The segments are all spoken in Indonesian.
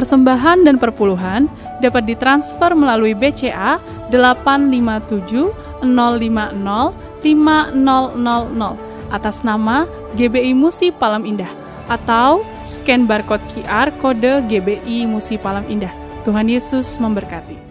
Persembahan dan perpuluhan dapat ditransfer melalui BCA 857 050 5000 atas nama GBI Musi Palam Indah atau scan barcode QR kode GBI Musi Palam Indah. Tuhan Yesus memberkati.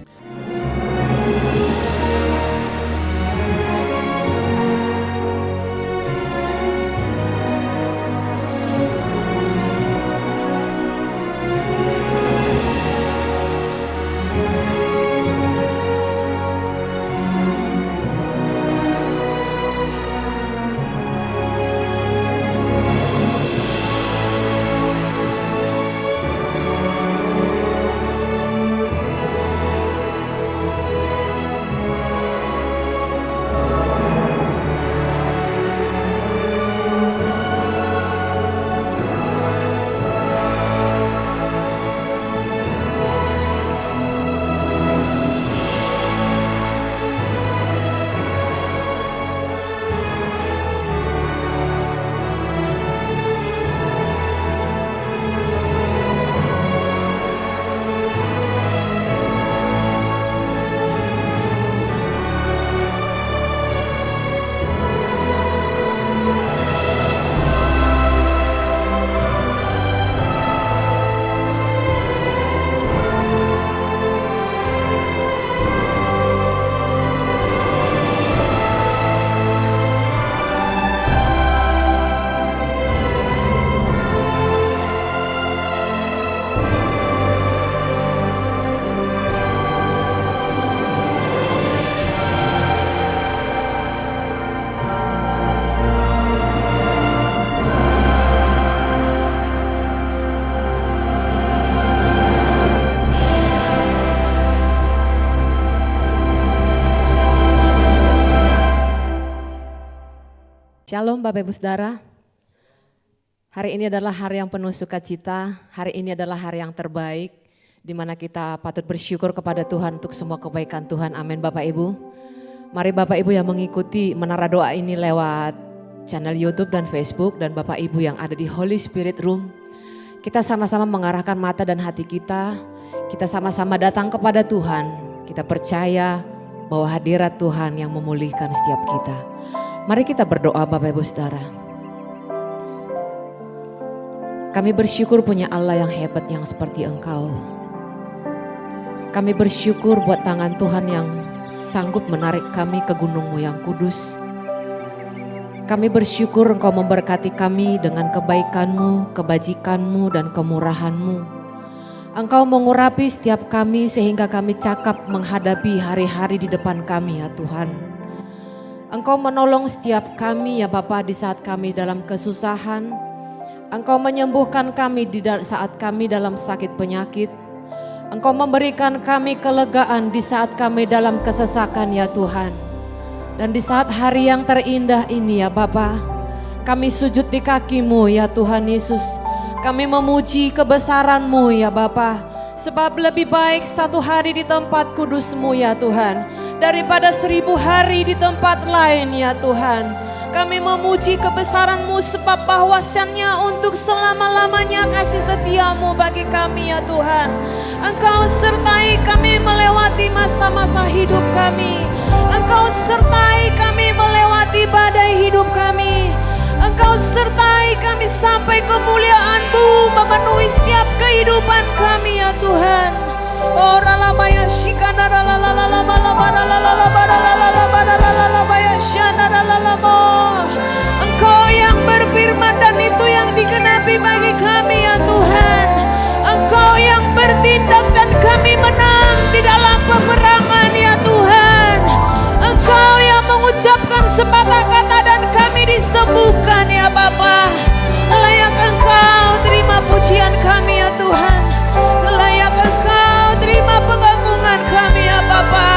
Shalom Bapak Ibu Saudara, hari ini adalah hari yang penuh sukacita, hari ini adalah hari yang terbaik di mana kita patut bersyukur kepada Tuhan untuk semua kebaikan Tuhan, amin Bapak Ibu. Mari Bapak Ibu yang mengikuti menara doa ini lewat channel YouTube dan Facebook dan Bapak Ibu yang ada di Holy Spirit Room, kita sama-sama mengarahkan mata dan hati kita sama-sama datang kepada Tuhan, kita percaya bahwa hadirat Tuhan yang memulihkan setiap kita. Mari kita berdoa Bapak Ibu Saudara. Kami bersyukur punya Allah yang hebat yang seperti Engkau. Kami bersyukur buat tangan Tuhan yang sanggup menarik kami ke gunung-Mu yang kudus. Kami bersyukur Engkau memberkati kami dengan kebaikan-Mu, kebajikan-Mu dan kemurahan-Mu. Engkau mengurapi setiap kami sehingga kami cakap menghadapi hari-hari di depan kami ya Tuhan. Engkau menolong setiap kami ya Bapa di saat kami dalam kesusahan. Engkau menyembuhkan kami di saat kami dalam sakit penyakit. Engkau memberikan kami kelegaan di saat kami dalam kesesakan ya Tuhan. Dan di saat hari yang terindah ini ya Bapa, kami sujud di kaki-Mu ya Tuhan Yesus. Kami memuji kebesaran-Mu ya Bapa. Sebab lebih baik satu hari di tempat kudus-Mu ya Tuhan daripada 1000 hari di tempat lain ya Tuhan. Kami memuji kebesaran-Mu sebab bahwasannya untuk selama-lamanya kasih setia-Mu bagi kami ya Tuhan. Engkau sertai kami melewati masa-masa hidup kami. Engkau sertai kami melewati badai hidup kami. Engkau sertai kami sampai kemuliaan-Mu memenuhi setiap kehidupan kami ya Tuhan. Oh ralabaya shikana Engkau yang berfirman dan itu yang dikenapi bagi kami ya Tuhan. Engkau yang bertindak dan kami menang di dalam peperangan ya Tuhan. Engkau yang mengucapkan sepatah kata dan kami disembuhkan ya Bapa. Layak Engkau terima pujian kami ya Tuhan. Layak Engkau terima pengagungan kami ya Bapa.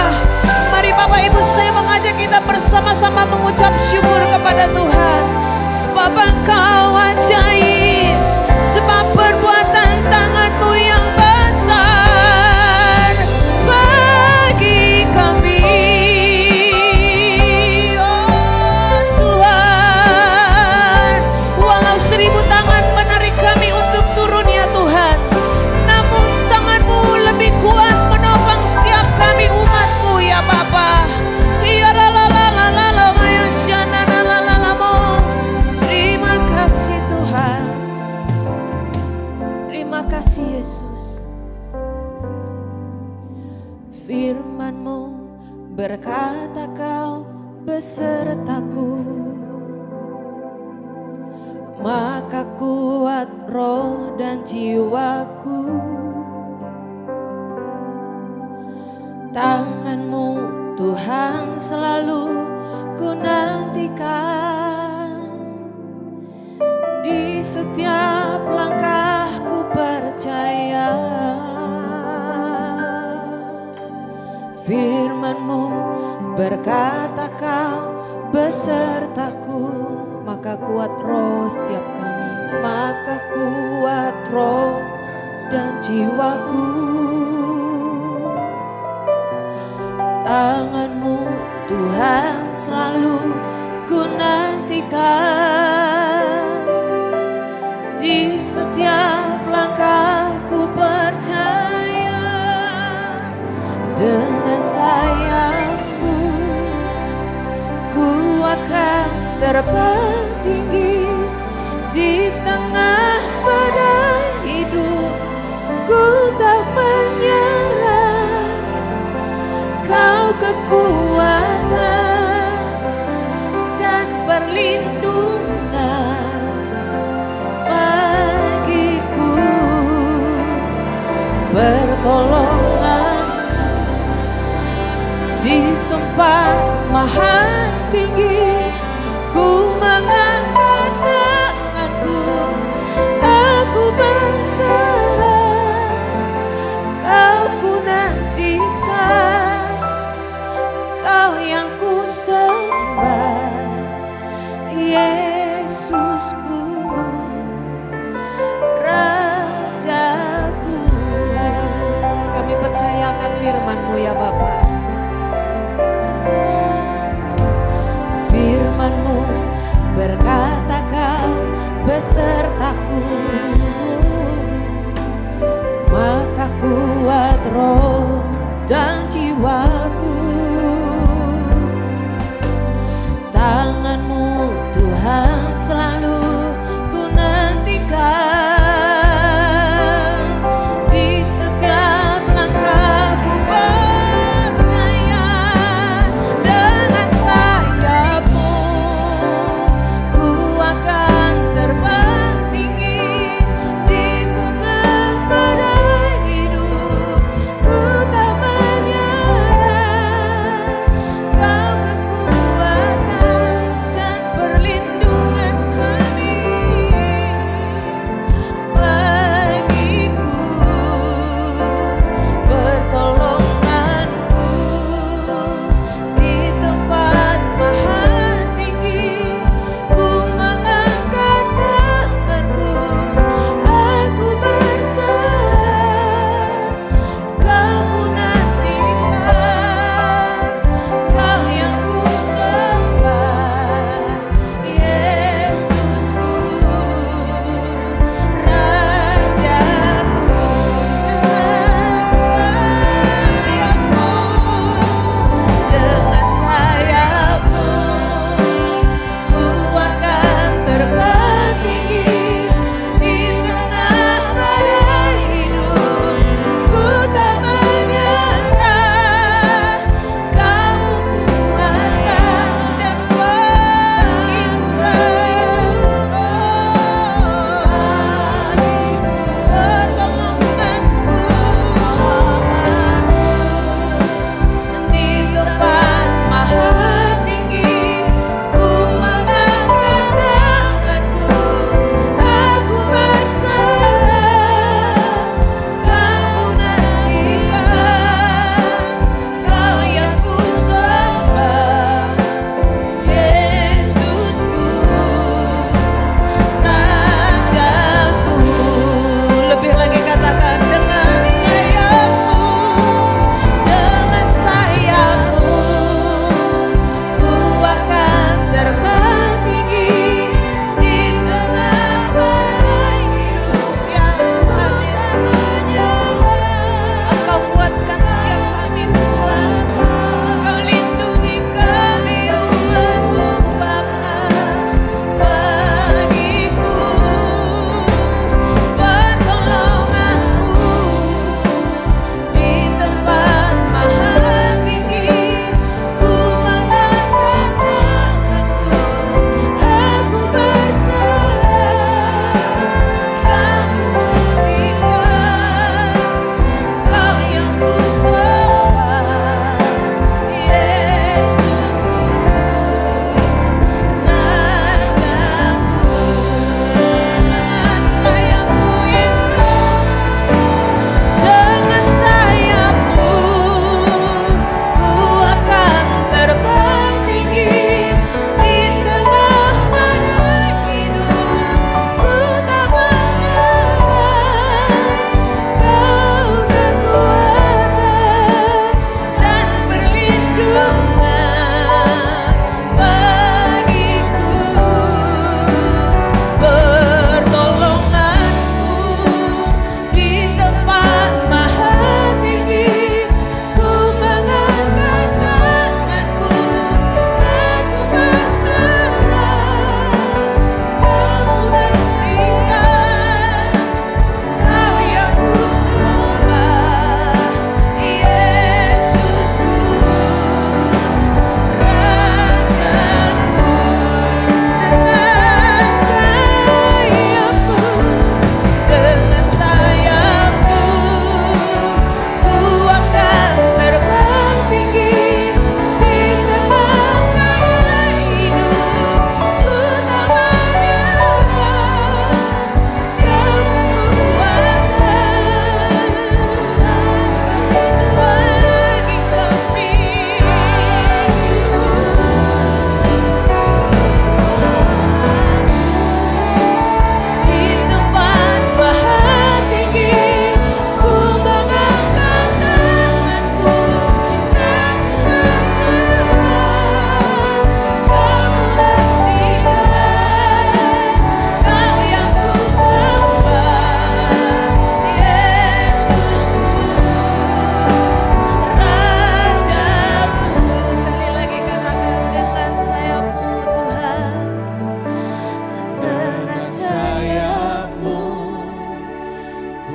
Mari Bapak Ibu saya mengajak kita bersama-sama mengucap syukur kepada Tuhan. Sebab Engkau ajaib, sebab perbuatan tangan-Mu yang besar bagi kami. Oh Tuhan, walau 1000 tangan menarik kami untuk turun kasih Yesus. Firman-Mu berkata Kau besertaku, maka kuat roh dan jiwaku. Tangan-Mu Tuhan selalu ku nantikan, di setiap langkahku percaya. Firman-Mu berkata Kau besertaku, maka kuat roh setiap kami, maka kuat roh dan jiwaku. Tangan-Mu Tuhan selalu ku nantikan, di setiap langkahku percaya. Dengan sayang-Mu ku akan terbang tinggi di tengah badai hidup. Ku tak menyerah, Kau kekuatan dan perlindungan bagiku. Pertolongan di tempat maha tinggi, ku mengangkat tanganku, aku berserah. Kau ku nantikan, Kau yang ku sembah, Yesusku, Rajaku. Kami percayakan firman-Mu ya Bapa.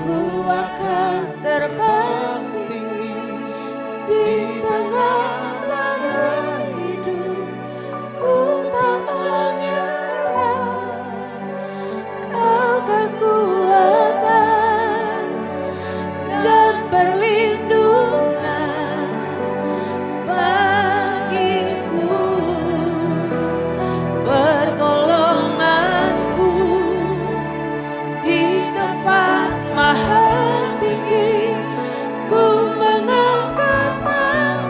ku akan terbang tinggi di tengah badai hidup. Ku tak menyerah, Kau kekuatan dan perlindungan bagiku, pertolonganku di tempat maha tinggi. Ku mengangkat tangan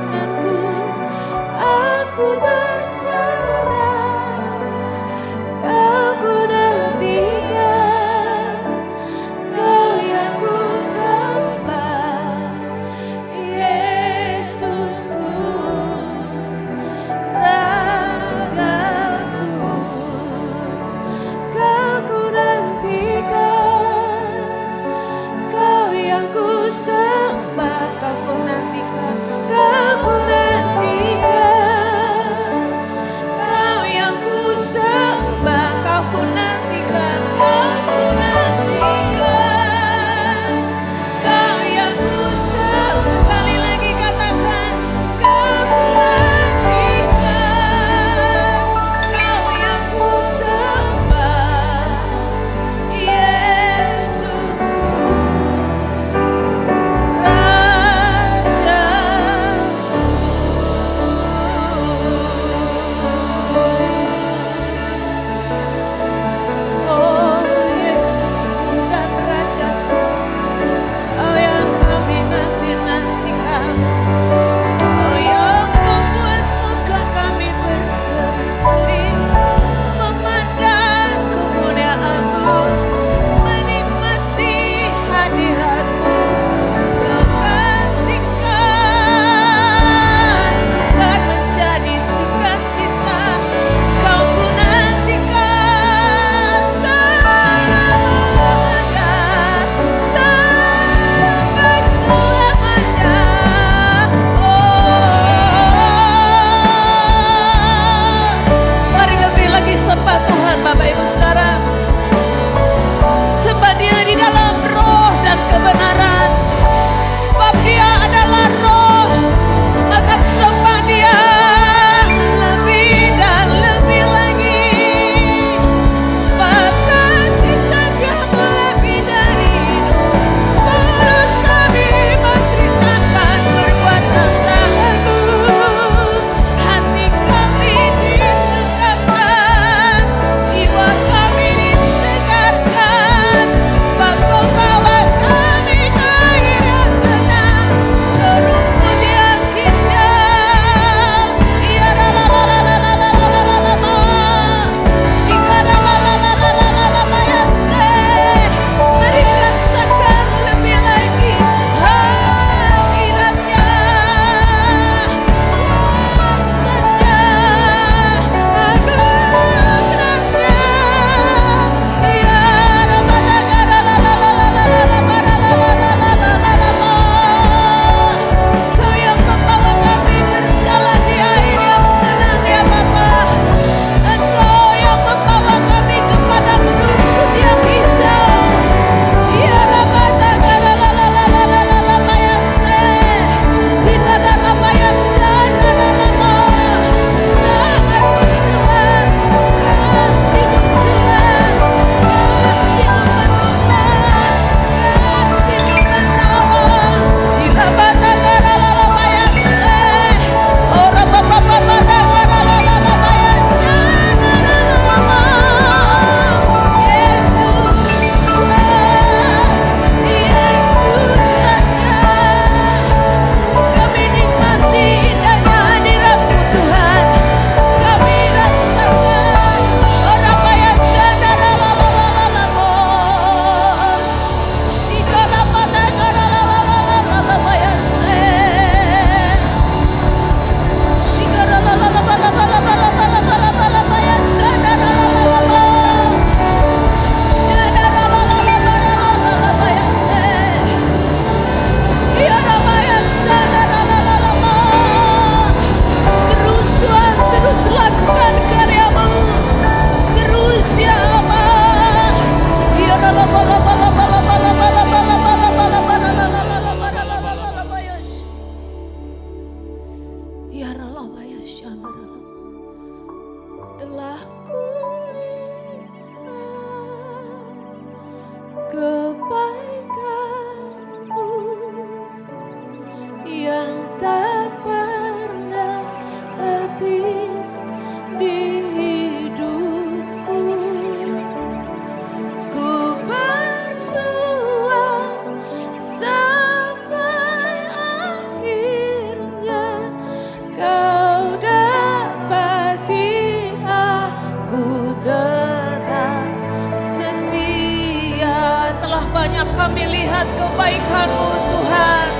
lihat kebaikan-Mu Tuhan.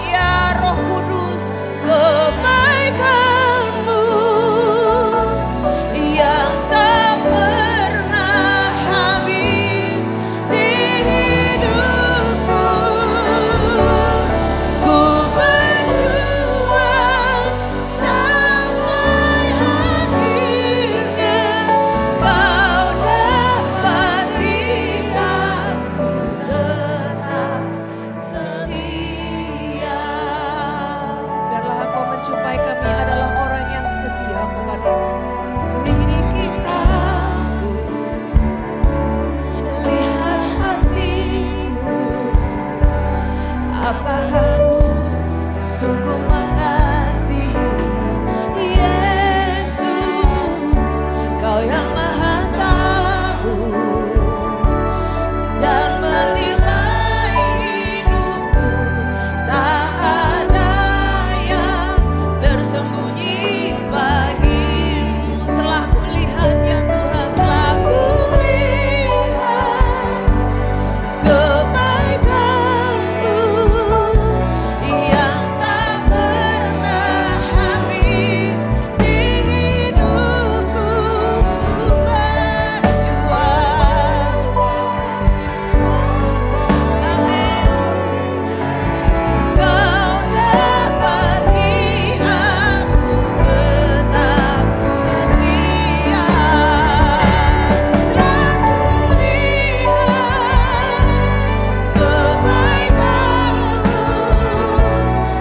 Ya Roh Kudus, kebaikan-Mu yang tak pernah habis di hidupku. Ku berjuang sampai akhirnya Kau dapati aku tetap setia. Biarlah Engkau menjumpai kami adalah orang yang setia kepada-Mu. Sedikit aku lihat hatiku, apakah ku sungguh mengasihi-Mu, Yesus, Kau yang Maha Tahu dan menilai hidupku. Tak ada yang tersembunyi bagi-Mu. Telah kulihat ya Tuhan, telah kulihat kebaikan-Mu yang tak pernah habis di hidupku. Ku berjuang, amin. Kau dapati aku tetap setia. Telah kulihat kebaikan-Mu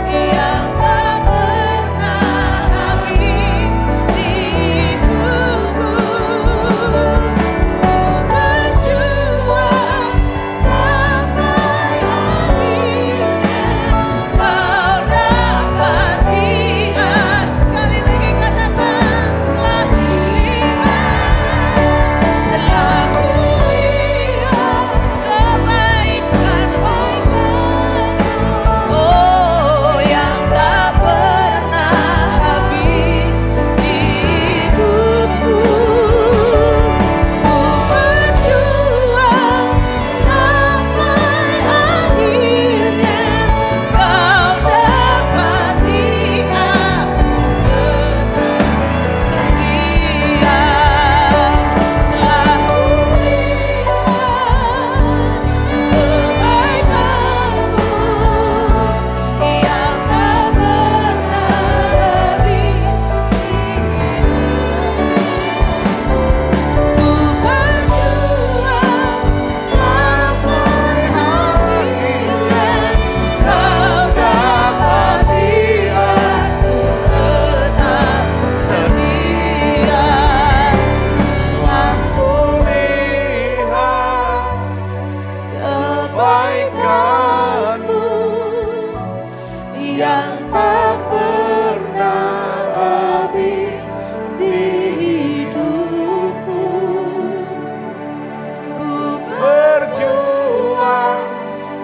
yang tak pernah habis di hidupku. Ku berjuang sampai akhirnya Kau dapati. Sekali lagi katakan, telah kulihat kebaikan-Mu, oh yang tak pernah habis di hidupku. Ku berjuang sampai akhirnya Kau dapati aku tetap setia. Telah kulihat kebaikan-Mu yang tak pernah habis di hidupku. Ku berjuang sampai akhirnya Kau dapati aku tetap setia. Aku lihat kebaikan-Mu yang tak pernah habis di hidupku. Ku berjuang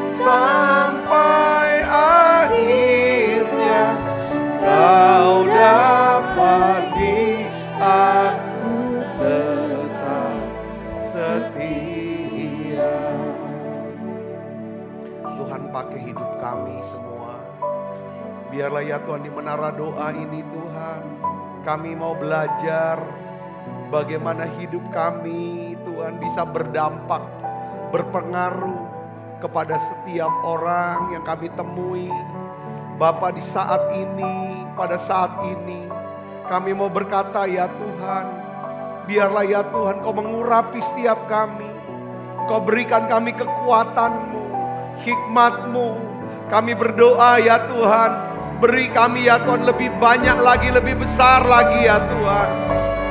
sampai akhirnya Kau dapati aku tetap setia. Tuhan pakai hidup kami semua. Biarlah ya Tuhan di menara doa ini Tuhan, kami mau belajar bagaimana hidup kami Tuhan bisa berdampak, berpengaruh kepada setiap orang yang kami temui. Bapa, di saat ini, pada saat ini kami mau berkata ya Tuhan, biarlah ya Tuhan Kau mengurapi setiap kami. Kau berikan kami kekuatan-Mu, hikmat-Mu. Kami berdoa ya Tuhan, beri kami ya Tuhan lebih banyak lagi, lebih besar lagi ya Tuhan.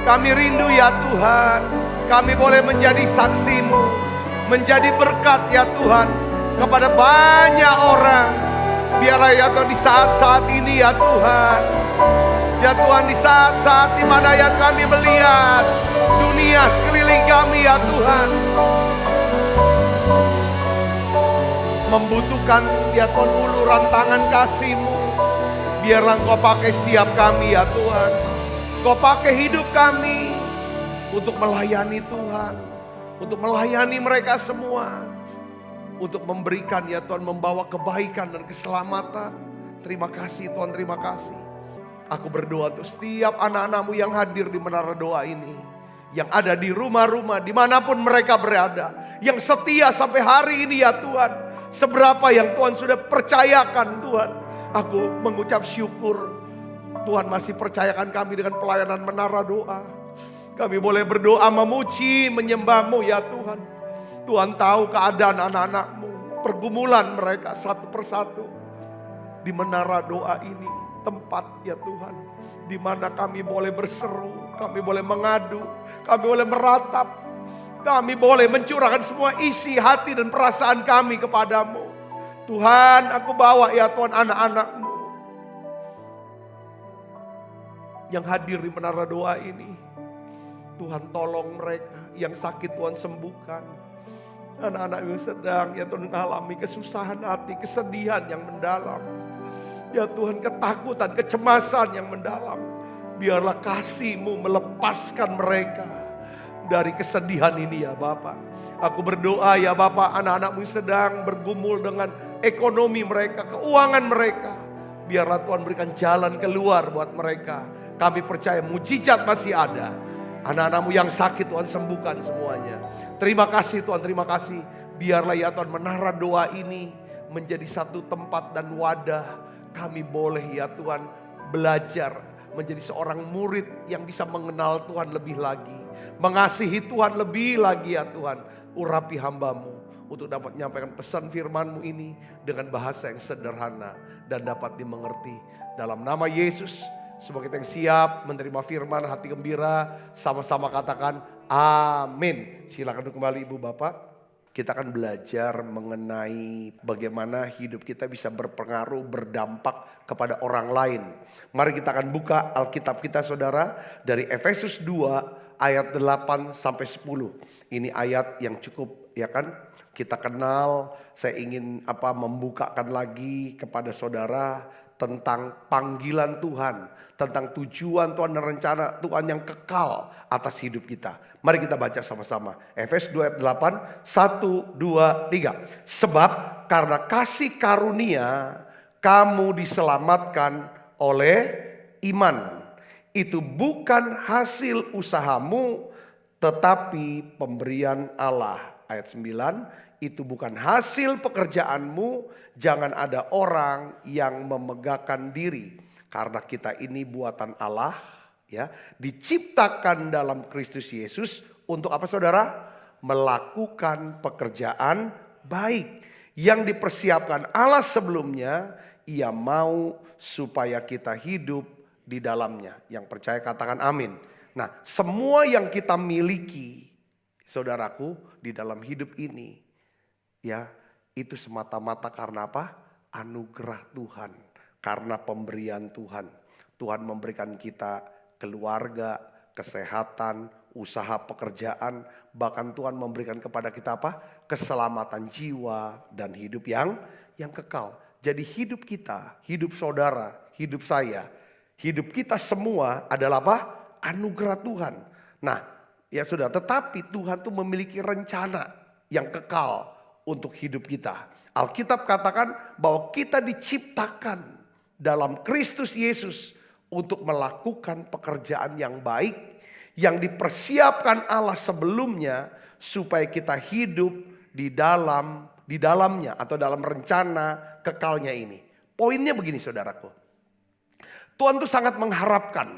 Kami rindu ya Tuhan, kami boleh menjadi saksi-Mu, menjadi berkat ya Tuhan kepada banyak orang. Biarlah ya Tuhan di saat-saat ini ya Tuhan, ya Tuhan di saat-saat di mana ya kami melihat dunia sekeliling kami ya Tuhan membutuhkan ya Tuhan uluran tangan kasih-Mu. Biarlah Engkau pakai setiap kami ya Tuhan. Engkau pakai hidup kami untuk melayani Tuhan, untuk melayani mereka semua, untuk memberikan ya Tuhan, membawa kebaikan dan keselamatan. Terima kasih Tuhan, terima kasih. Aku berdoa untuk setiap anak-anak-Mu yang hadir di menara doa ini. Yang ada di rumah-rumah, dimanapun mereka berada. Yang setia sampai hari ini ya Tuhan. Seberapa yang Tuhan sudah percayakan Tuhan. Aku mengucap syukur. Tuhan masih percayakan kami dengan pelayanan menara doa. Kami boleh berdoa memuji, menyembah-Mu ya Tuhan. Tuhan tahu keadaan anak-anak-Mu. Pergumulan mereka satu persatu. Di menara doa ini tempat ya Tuhan. Di mana kami boleh berseru, kami boleh mengadu, kami boleh meratap. Kami boleh mencurahkan semua isi hati dan perasaan kami kepadamu. Tuhan, aku bawa ya Tuhan anak-anak-Mu yang hadir di menara doa ini. Tuhan tolong mereka, yang sakit Tuhan sembuhkan. Anak-anak yang sedang ya Tuhan mengalami kesusahan hati, kesedihan yang mendalam. Ya Tuhan, ketakutan, kecemasan yang mendalam. Biarlah kasih-Mu melepaskan mereka dari kesedihan ini ya Bapak. Aku berdoa ya Bapak, anak-anak-Mu sedang bergumul dengan ekonomi mereka, keuangan mereka. Biarlah Tuhan berikan jalan keluar buat mereka. Kami percaya mujizat masih ada. Anak-anak-Mu yang sakit Tuhan sembuhkan semuanya. Terima kasih Tuhan, terima kasih. Biarlah ya Tuhan menara doa ini menjadi satu tempat dan wadah. Kami boleh ya Tuhan belajar menjadi seorang murid yang bisa mengenal Tuhan lebih lagi. Mengasihi Tuhan lebih lagi ya Tuhan. Urapi hamba-Mu untuk dapat menyampaikan pesan firman-Mu ini dengan bahasa yang sederhana dan dapat dimengerti. Dalam nama Yesus, semoga kita yang siap menerima firman, hati gembira, sama-sama katakan amin. Silakan kembali Ibu Bapak. Kita akan belajar mengenai bagaimana hidup kita bisa berpengaruh, berdampak kepada orang lain. Mari kita akan buka Alkitab kita saudara dari Efesus 2 ayat 8 sampai 10. Ini ayat yang cukup ya kan kita kenal. Saya ingin membukakan lagi kepada saudara tentang panggilan Tuhan, tentang tujuan Tuhan dan rencana Tuhan yang kekal atas hidup kita. Mari kita baca sama-sama. Efesus 2 ayat 8, 1, 2, 3. Sebab karena kasih karunia kamu diselamatkan oleh iman. Itu bukan hasil usahamu tetapi pemberian Allah. Ayat 9, itu bukan hasil pekerjaanmu. Jangan ada orang yang memegahkan diri. Karena kita ini buatan Allah. Ya, diciptakan dalam Kristus Yesus untuk apa saudara? Melakukan pekerjaan baik yang dipersiapkan Allah sebelumnya. Ia mau supaya kita hidup di dalamnya. Yang percaya katakan amin. Nah, semua yang kita miliki saudaraku di dalam hidup ini ya, itu semata-mata karena apa? Anugerah Tuhan, karena pemberian Tuhan. Tuhan memberikan kita keluarga, kesehatan, usaha pekerjaan, bahkan Tuhan memberikan kepada kita apa? Keselamatan jiwa dan hidup yang kekal. Jadi hidup kita, hidup saudara, hidup saya, hidup kita semua adalah apa? Anugerah Tuhan. Nah, ya sudah, tetapi Tuhan tuh memiliki rencana yang kekal untuk hidup kita. Alkitab katakan bahwa kita diciptakan dalam Kristus Yesus untuk melakukan pekerjaan yang baik yang dipersiapkan Allah sebelumnya supaya kita hidup di dalamnya atau dalam rencana kekalnya ini. Poinnya begini saudaraku. Tuhan tuh sangat mengharapkan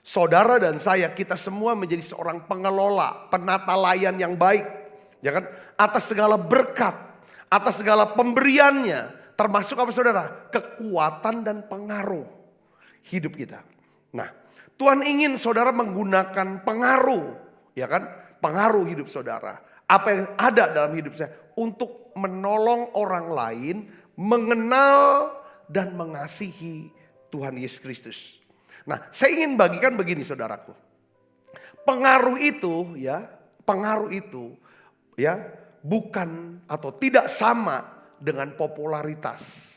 saudara dan saya, kita semua menjadi seorang pengelola, penata layan yang baik. Ya kan? Atas segala berkat, atas segala pemberiannya. Termasuk apa saudara? Kekuatan dan pengaruh hidup kita. Nah, Tuhan ingin saudara menggunakan pengaruh, ya kan? Pengaruh hidup saudara. Apa yang ada dalam hidup saya untuk menolong orang lain mengenal dan mengasihi Tuhan Yesus Kristus. Nah, saya ingin bagikan begini saudaraku. Pengaruh itu ya bukan atau tidak sama dengan popularitas.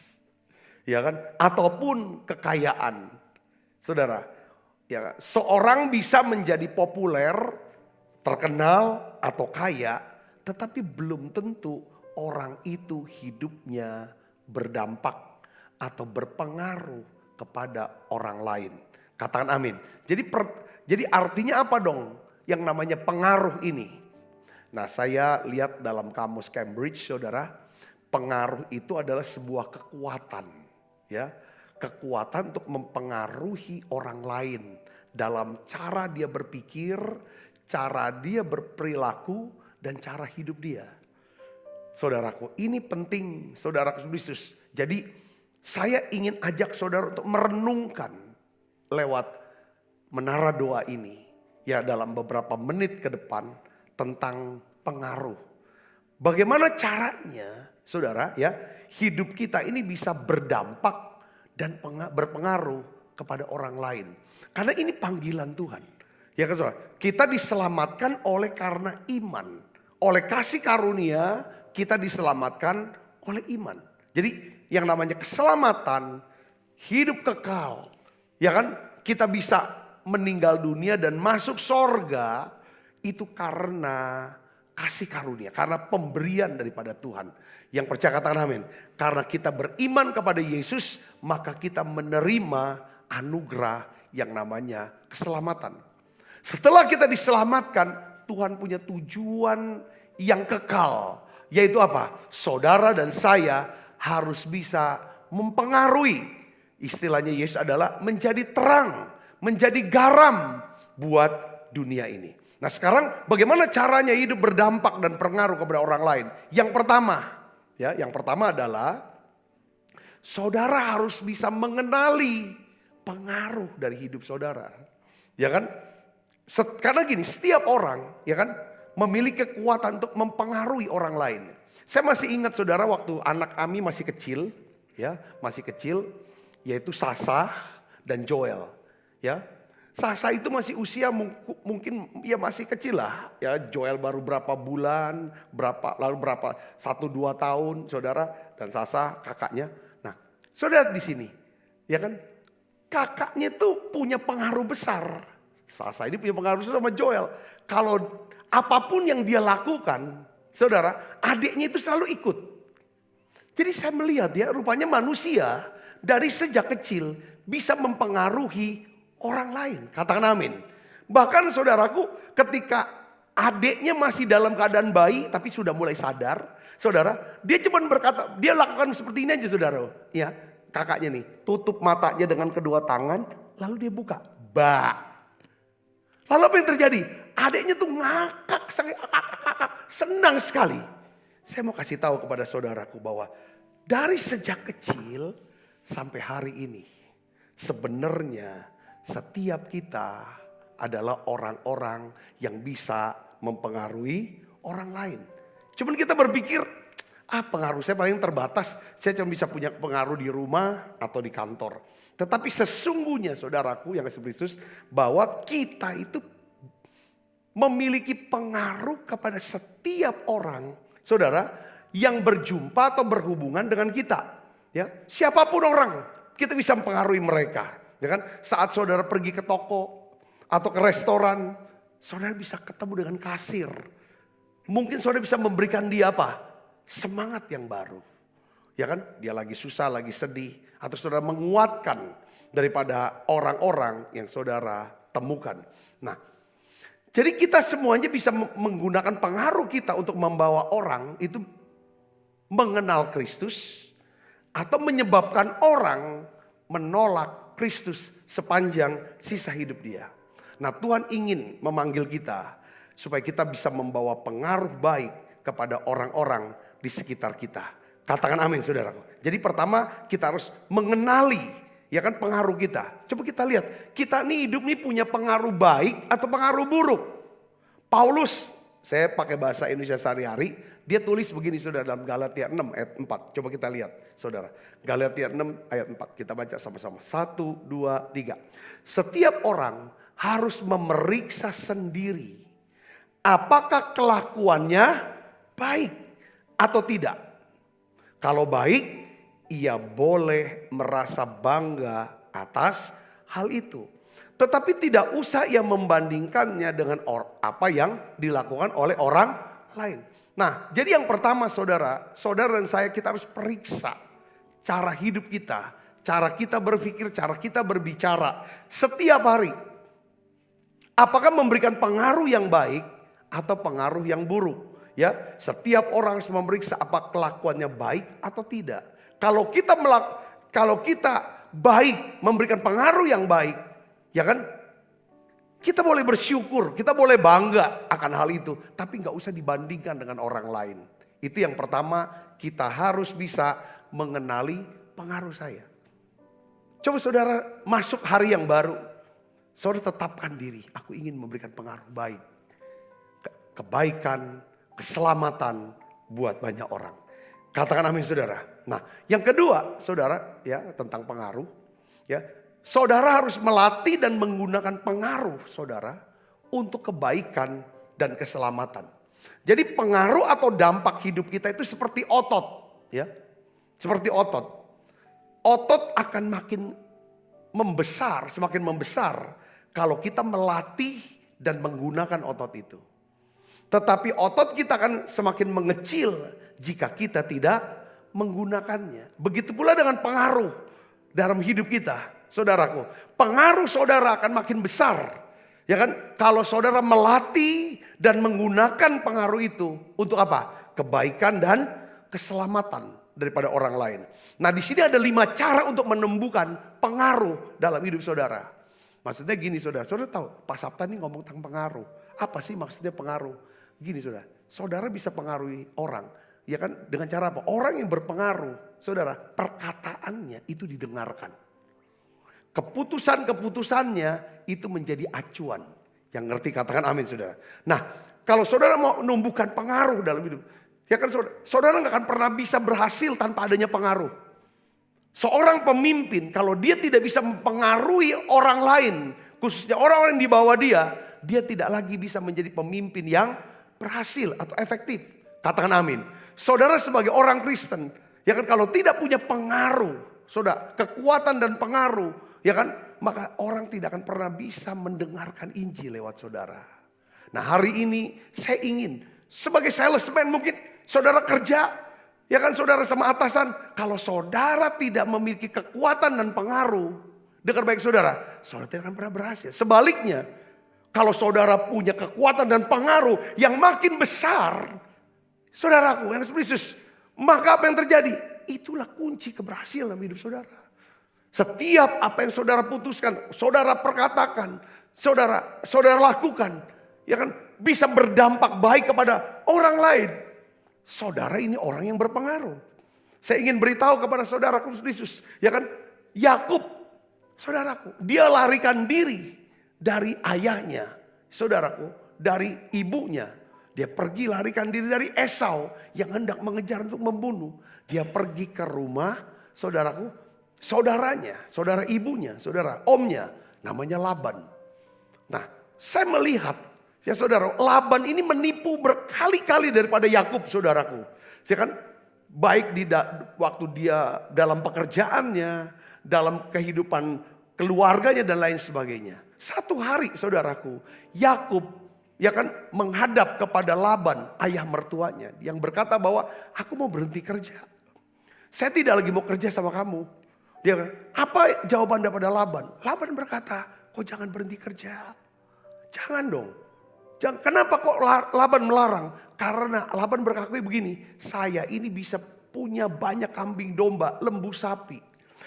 Ya kan? Ataupun kekayaan. Saudara, ya, seorang bisa menjadi populer, terkenal atau kaya, tetapi belum tentu orang itu hidupnya berdampak atau berpengaruh kepada orang lain. Katakan amin. Jadi artinya apa dong yang namanya pengaruh ini? Nah, saya lihat dalam kamus Cambridge, saudara, pengaruh itu adalah sebuah kekuatan, ya, kekuatan untuk mempengaruhi orang lain dalam cara dia berpikir, cara dia berperilaku, dan cara hidup dia. Saudaraku, ini penting, saudaraku Kristus. Jadi saya ingin ajak saudara untuk merenungkan lewat menara doa ini, ya, dalam beberapa menit ke depan tentang pengaruh. Bagaimana caranya, saudara, ya, hidup kita ini bisa berdampak dan berpengaruh kepada orang lain. Karena ini panggilan Tuhan. Ya kan, saudara? Kita diselamatkan oleh karena iman. Oleh kasih karunia kita diselamatkan oleh iman. Jadi yang namanya keselamatan, hidup kekal, ya kan, kita bisa meninggal dunia dan masuk sorga itu karena kasih karunia, karena pemberian daripada Tuhan. Yang percaya katakan amin. Karena kita beriman kepada Yesus, maka kita menerima anugerah yang namanya keselamatan. Setelah kita diselamatkan, Tuhan punya tujuan yang kekal. Yaitu apa? Saudara dan saya harus bisa mempengaruhi. Istilahnya Yesus adalah menjadi terang, menjadi garam buat dunia ini. Nah, sekarang bagaimana caranya hidup berdampak dan pengaruh kepada orang lain? Yang pertama adalah saudara harus bisa mengenali pengaruh dari hidup saudara. Ya kan? Karena gini, setiap orang, ya kan, memiliki kekuatan untuk mempengaruhi orang lain. Saya masih ingat saudara waktu anak Ami masih kecil, ya, masih kecil. Yaitu Sasa dan Joel, ya. Sasa itu masih usia mungkin ya masih kecil lah, ya. Joel baru berapa bulan, lalu berapa 1-2 tahun, saudara, dan Sasa kakaknya. Nah, saudara di sini, ya kan, kakaknya itu punya pengaruh besar. Sasa ini punya pengaruh besar sama Joel. Kalau apapun yang dia lakukan, saudara, adiknya itu selalu ikut. Jadi saya melihat ya, rupanya manusia dari sejak kecil bisa mempengaruhi orang lain. Katakan amin. Bahkan saudaraku, ketika adiknya masih dalam keadaan bayi tapi sudah mulai sadar, saudara, dia cuma berkata, dia lakukan seperti ini aja saudara. Ya, kakaknya nih, tutup matanya dengan kedua tangan, lalu dia buka. Lalu apa yang terjadi? Adiknya tuh ngakak, senang sekali. Saya mau kasih tahu kepada saudaraku bahwa dari sejak kecil sampai hari ini, sebenarnya setiap kita adalah orang-orang yang bisa mempengaruhi orang lain. Cuman kita berpikir, pengaruh saya paling terbatas, saya cuma bisa punya pengaruh di rumah atau di kantor. Tetapi sesungguhnya saudaraku yang kasih Kristus, bahwa kita itu memiliki pengaruh kepada setiap orang, saudara, yang berjumpa atau berhubungan dengan kita. Ya, siapapun orang, kita bisa mempengaruhi mereka. Ya kan? Saat saudara pergi ke toko atau ke restoran, saudara bisa ketemu dengan kasir. Mungkin saudara bisa memberikan dia apa? Semangat yang baru. Ya kan? Dia lagi susah, lagi sedih, atau saudara menguatkan daripada orang-orang yang saudara temukan. Nah, jadi kita semuanya bisa menggunakan pengaruh kita untuk membawa orang itu mengenal Kristus, atau menyebabkan orang menolak Kristus sepanjang sisa hidup dia. Nah, Tuhan ingin memanggil kita supaya kita bisa membawa pengaruh baik kepada orang-orang di sekitar kita. Katakan amin saudaraku. Jadi pertama kita harus mengenali, ya kan, pengaruh kita. Coba kita lihat, kita nih hidup nih punya pengaruh baik atau pengaruh buruk. Paulus, saya pakai bahasa Indonesia sehari-hari. Dia tulis begini saudara dalam Galatia 6 ayat 4. Coba kita lihat saudara. Galatia 6 ayat 4. Kita baca sama-sama. 1, 2, 3. Setiap orang harus memeriksa sendiri. Apakah kelakuannya baik atau tidak. Kalau baik, ia boleh merasa bangga atas hal itu. Tetapi tidak usah ia membandingkannya dengan apa yang dilakukan oleh orang lain. Nah, jadi yang pertama saudara dan saya kita harus periksa cara hidup kita, cara kita berpikir, cara kita berbicara setiap hari. Apakah memberikan pengaruh yang baik atau pengaruh yang buruk? Ya, setiap orang harus memeriksa apa kelakuannya baik atau tidak. Kalau kita baik, memberikan pengaruh yang baik, ya kan? Kita boleh bersyukur, kita boleh bangga akan hal itu, tapi nggak usah dibandingkan dengan orang lain. Itu yang pertama, kita harus bisa mengenali pengaruh saya. Coba saudara masuk hari yang baru, saudara tetapkan diri, aku ingin memberikan pengaruh baik, kebaikan, keselamatan buat banyak orang. Katakan amin saudara. Nah, yang kedua saudara ya tentang pengaruh ya. Saudara harus melatih dan menggunakan pengaruh saudara untuk kebaikan dan keselamatan. Jadi pengaruh atau dampak hidup kita itu seperti otot ya. Seperti otot. Otot akan makin membesar, semakin membesar kalau kita melatih dan menggunakan otot itu. Tetapi otot kita akan semakin mengecil jika kita tidak menggunakannya. Begitu pula dengan pengaruh dalam hidup kita, saudaraku. Pengaruh saudara akan makin besar. Ya kan? Kalau saudara melatih dan menggunakan pengaruh itu untuk apa? Kebaikan dan keselamatan daripada orang lain. Nah, di sini ada 5 cara untuk menemukan pengaruh dalam hidup saudara. Maksudnya gini saudara, saudara tahu Pak Sabta ini ngomong tentang pengaruh. Apa sih maksudnya pengaruh? Gini saudara bisa pengaruhi orang. Ya kan dengan cara apa? Orang yang berpengaruh, saudara, perkataannya itu didengarkan. Keputusannya itu menjadi acuan. Yang ngerti katakan amin saudara. Nah, kalau saudara mau menumbuhkan pengaruh dalam hidup, ya kan saudara nggak akan pernah bisa berhasil tanpa adanya pengaruh. Seorang pemimpin kalau dia tidak bisa mempengaruhi orang lain, khususnya orang-orang di bawah dia tidak lagi bisa menjadi pemimpin yang berhasil atau efektif. Katakan amin. Saudara sebagai orang Kristen, ya kan kalau tidak punya pengaruh, saudara, kekuatan dan pengaruh, ya kan, maka orang tidak akan pernah bisa mendengarkan Injil lewat saudara. Nah, hari ini saya ingin sebagai salesman mungkin saudara kerja, ya kan saudara sama atasan, kalau saudara tidak memiliki kekuatan dan pengaruh dengan baik saudara tidak akan pernah berhasil. Sebaliknya, kalau saudara punya kekuatan dan pengaruh yang makin besar, saudaraku yang Yesus, maka apa yang terjadi? Itulah kunci keberhasilan dalam hidup saudara. Setiap apa yang saudara putuskan, saudara perkatakan, saudara lakukan, ya kan bisa berdampak baik kepada orang lain. Saudara ini orang yang berpengaruh. Saya ingin beritahu kepada saudaraku Yesus, ya kan? Yakub, saudaraku, dia larikan diri dari ayahnya, saudaraku, dari ibunya. Dia pergi larikan diri dari Esau yang hendak mengejar untuk membunuh. Dia pergi ke rumah, saudaraku, saudaranya, saudara ibunya, saudara omnya, namanya Laban. Nah, saya melihat, ya saudara, Laban ini menipu berkali-kali daripada Yakub, saudaraku. Ya kan, baik waktu dia dalam pekerjaannya, dalam kehidupan keluarganya dan lain sebagainya. Satu hari saudaraku, Yakub ya kan menghadap kepada Laban, ayah mertuanya, yang berkata bahwa aku mau berhenti kerja. Saya tidak lagi mau kerja sama kamu. Dia bilang, apa jawaban daripada Laban? Laban berkata, kok jangan berhenti kerja. Jangan dong. Kenapa kok Laban melarang? Karena Laban berkata begini, saya ini bisa punya banyak kambing domba, lembu sapi.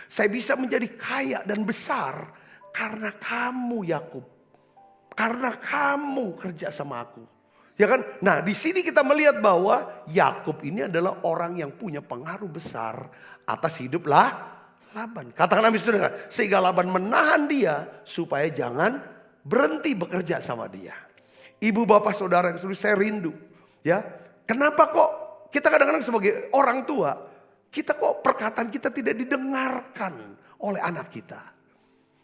Saya bisa menjadi kaya dan besar karena kamu Yakub. Karena kamu kerja sama aku. Ya kan? Nah, di sini kita melihat bahwa Yakub ini adalah orang yang punya pengaruh besar atas hidup Laban. Katakan amin saudara. Sehingga Laban menahan dia supaya jangan berhenti bekerja sama dia. Ibu bapak saudara yang saya rindu. Ya, kenapa kok kita kadang-kadang sebagai orang tua, kita kok perkataan kita tidak didengarkan oleh anak kita.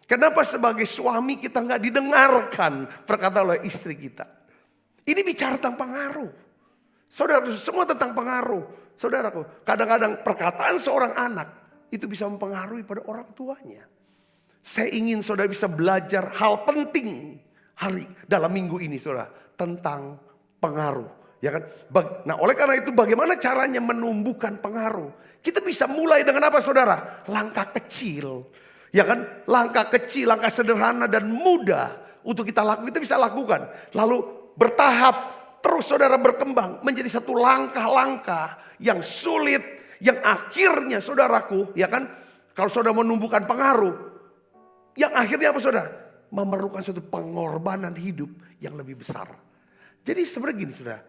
Kenapa sebagai suami kita nggak didengarkan perkataan oleh istri kita? Ini bicara tentang pengaruh. Saudara, semua tentang pengaruh. Saudaraku, kadang-kadang perkataan seorang anak itu bisa mempengaruhi pada orang tuanya. Saya ingin saudara bisa belajar hal penting dalam minggu ini saudara. Tentang pengaruh. Ya kan? Nah oleh karena itu bagaimana caranya menumbuhkan pengaruh? Kita bisa mulai dengan apa saudara? Langkah kecil. Ya kan? Langkah kecil, langkah sederhana dan mudah untuk kita lakukan. Kita bisa lakukan. Lalu bertahap terus saudara berkembang menjadi satu langkah-langkah yang sulit. Yang akhirnya saudaraku, ya kan? Kalau saudara menumbuhkan pengaruh. Yang akhirnya apa saudara? Memerlukan suatu pengorbanan hidup yang lebih besar. Jadi sebenarnya gini saudara.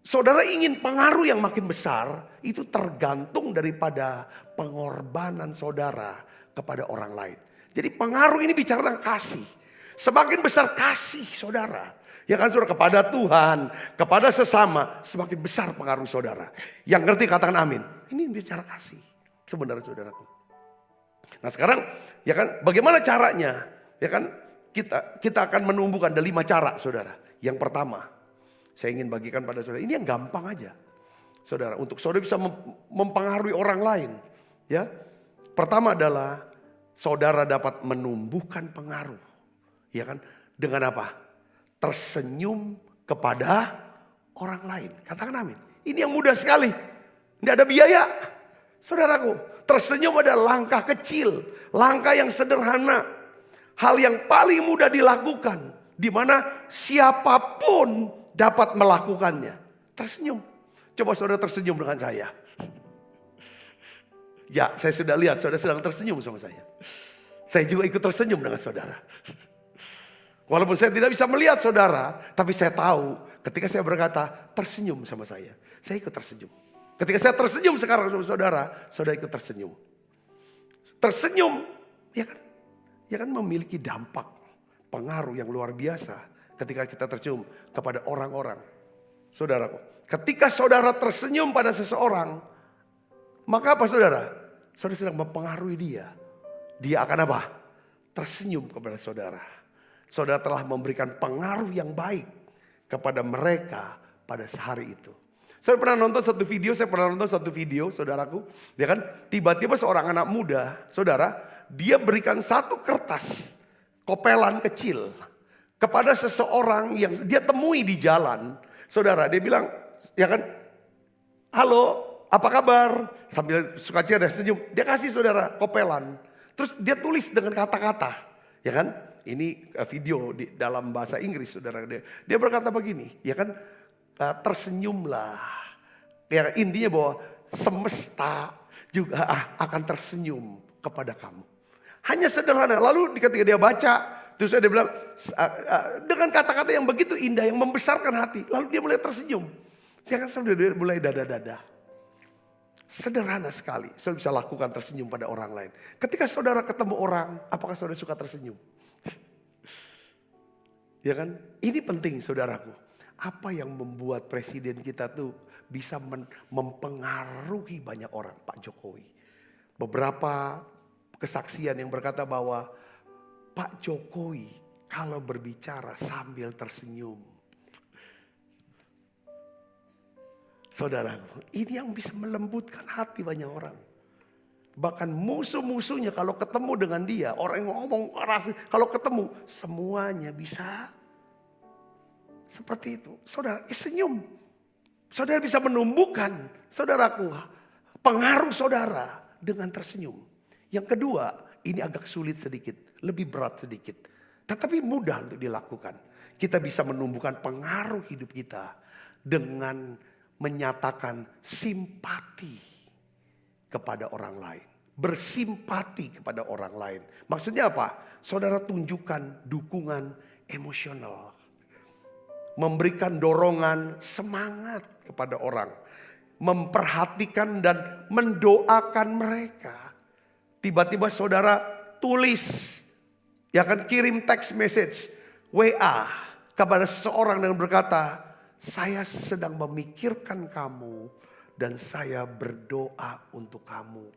Saudara ingin pengaruh yang makin besar, itu tergantung daripada pengorbanan saudara kepada orang lain. Jadi pengaruh ini bicara tentang kasih. Semakin besar kasih saudara, ya kan saudara, kepada Tuhan, kepada sesama, semakin besar pengaruh saudara. Yang ngerti katakan amin. Ini bicara kasih sebenarnya saudaraku. Nah sekarang, ya kan, bagaimana caranya? Ya kan, kita akan menumbuhkan ada 5 cara saudara. Yang pertama, saya ingin bagikan pada saudara, ini yang gampang aja. Saudara, untuk saudara bisa mempengaruhi orang lain. Ya, pertama adalah saudara dapat menumbuhkan pengaruh. Ya kan, dengan apa? Tersenyum kepada orang lain. Katakan amin. Ini yang mudah sekali. Tidak ada biaya. Saudaraku, tersenyum adalah langkah kecil. Langkah yang sederhana. Hal yang paling mudah dilakukan. Di mana siapapun dapat melakukannya. Tersenyum. Coba saudara tersenyum dengan saya. Ya, saya sudah lihat saudara sedang tersenyum sama saya. Saya juga ikut tersenyum dengan saudara. Walaupun saya tidak bisa melihat saudara, tapi saya tahu ketika saya berkata tersenyum sama saya ikut tersenyum. Ketika saya tersenyum sekarang sama saudara, saudara ikut tersenyum. Tersenyum, ya kan memiliki dampak, pengaruh yang luar biasa. Ketika kita tersenyum kepada orang-orang. Saudaraku, ketika saudara tersenyum pada seseorang, maka apa saudara? Saudara sedang mempengaruhi dia. Dia akan apa? Tersenyum kepada saudara. Saudara telah memberikan pengaruh yang baik kepada mereka pada hari itu. Saya pernah nonton satu video, saudaraku. Ya kan, tiba-tiba seorang anak muda, saudara, dia berikan satu kertas kopelan kecil kepada seseorang yang dia temui di jalan. Saudara, dia bilang, ya kan, halo, apa kabar? Sambil sukacita dan senyum, dia kasih saudara kopelan. Terus dia tulis dengan kata-kata, ya kan? Ini video di dalam bahasa Inggris, saudara. Dia berkata begini, ya kan, tersenyumlah. Ya, intinya bahwa semesta juga akan tersenyum kepada kamu. Hanya sederhana. Lalu ketika dia baca, terus dia bilang, dengan kata-kata yang begitu indah, yang membesarkan hati. Lalu dia mulai tersenyum. Jangan sampai dia mulai dada-dada. Sederhana sekali. Saudara bisa lakukan tersenyum pada orang lain. Ketika saudara ketemu orang, apakah saudara suka tersenyum? Ya kan? Ini penting saudaraku. Apa yang membuat presiden kita tuh bisa mempengaruhi banyak orang, Pak Jokowi. Beberapa kesaksian yang berkata bahwa Pak Jokowi kalau berbicara sambil tersenyum. Saudaraku, ini yang bisa melembutkan hati banyak orang. Bahkan musuh-musuhnya kalau ketemu dengan dia, orang yang ngomong keras, kalau ketemu semuanya bisa seperti itu. Saudara, senyum. Saudara bisa menumbuhkan, saudaraku, pengaruh saudara dengan tersenyum. Yang kedua, ini agak sulit sedikit, lebih berat sedikit. Tetapi mudah untuk dilakukan. Kita bisa menumbuhkan pengaruh hidup kita dengan menyatakan simpati kepada orang lain. Bersimpati kepada orang lain. Maksudnya apa? Saudara tunjukkan dukungan emosional. Memberikan dorongan semangat kepada orang. Memperhatikan dan mendoakan mereka. Tiba-tiba saudara tulis, ya kan, kirim text message, WA kepada seseorang dengan berkata, saya sedang memikirkan kamu dan saya berdoa untuk kamu.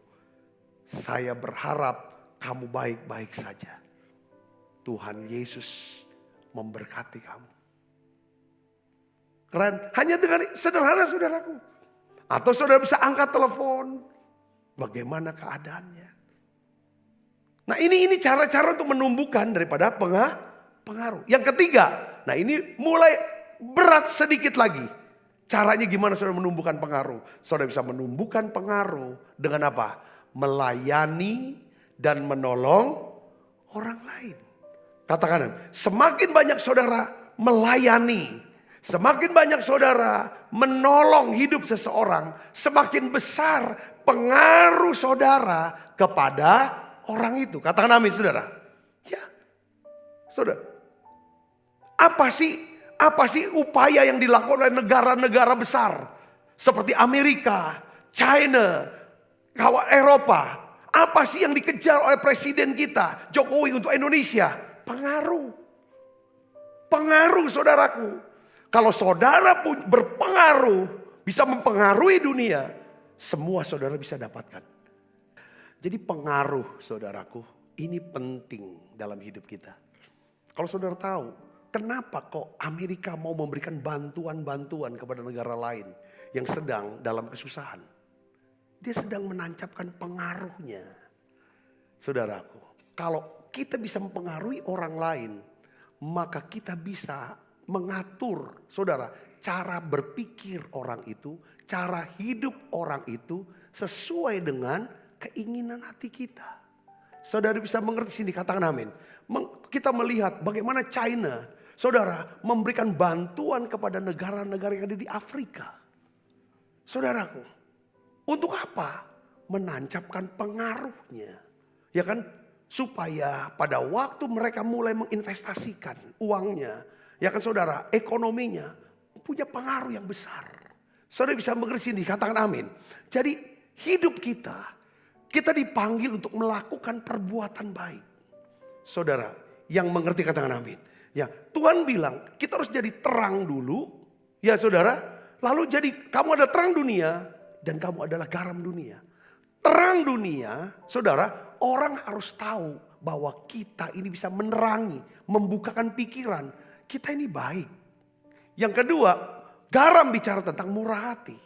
Saya berharap kamu baik-baik saja. Tuhan Yesus memberkati kamu. Keren, hanya dengan sederhana saudaraku. Atau saudara bisa angkat telepon, bagaimana keadaannya. Nah ini cara-cara untuk menumbuhkan daripada pengaruh. Yang ketiga, nah ini mulai berat sedikit lagi. Caranya gimana saudara menumbuhkan pengaruh? Saudara bisa menumbuhkan pengaruh dengan apa? Melayani dan menolong orang lain. Katakan, semakin banyak saudara melayani, semakin banyak saudara menolong hidup seseorang, semakin besar pengaruh saudara kepada orang itu. Katakan amin saudara. Ya, saudara. Apa sih upaya yang dilakukan oleh negara-negara besar seperti Amerika, China, Eropa? Apa sih yang dikejar oleh presiden kita Jokowi untuk Indonesia? Pengaruh saudaraku. Kalau saudara pun berpengaruh, bisa mempengaruhi dunia, semua saudara bisa dapatkan. Jadi pengaruh saudaraku, ini penting dalam hidup kita. Kalau saudara tahu, kenapa kok Amerika mau memberikan bantuan-bantuan kepada negara lain yang sedang dalam kesusahan? Dia sedang menancapkan pengaruhnya. Saudaraku, kalau kita bisa mempengaruhi orang lain, maka kita bisa mengatur, saudara, cara berpikir orang itu, cara hidup orang itu sesuai dengan keinginan hati kita. Saudara bisa mengerti sini, katakan amin. Kita melihat bagaimana China, saudara, memberikan bantuan kepada negara-negara yang ada di Afrika. Saudaraku, untuk apa? Menancapkan pengaruhnya. Ya kan? Supaya pada waktu mereka mulai menginvestasikan uangnya, ya kan saudara, ekonominya punya pengaruh yang besar. Saudara bisa mengerti sini, katakan amin. Jadi hidup kita dipanggil untuk melakukan perbuatan baik. Saudara yang mengerti katakan amin. Ya, Tuhan bilang kita harus jadi terang dulu, ya saudara. Lalu jadi kamu adalah terang dunia dan kamu adalah garam dunia. Terang dunia, saudara, orang harus tahu bahwa kita ini bisa menerangi, membukakan pikiran. Kita ini baik. Yang kedua, garam bicara tentang murah hati.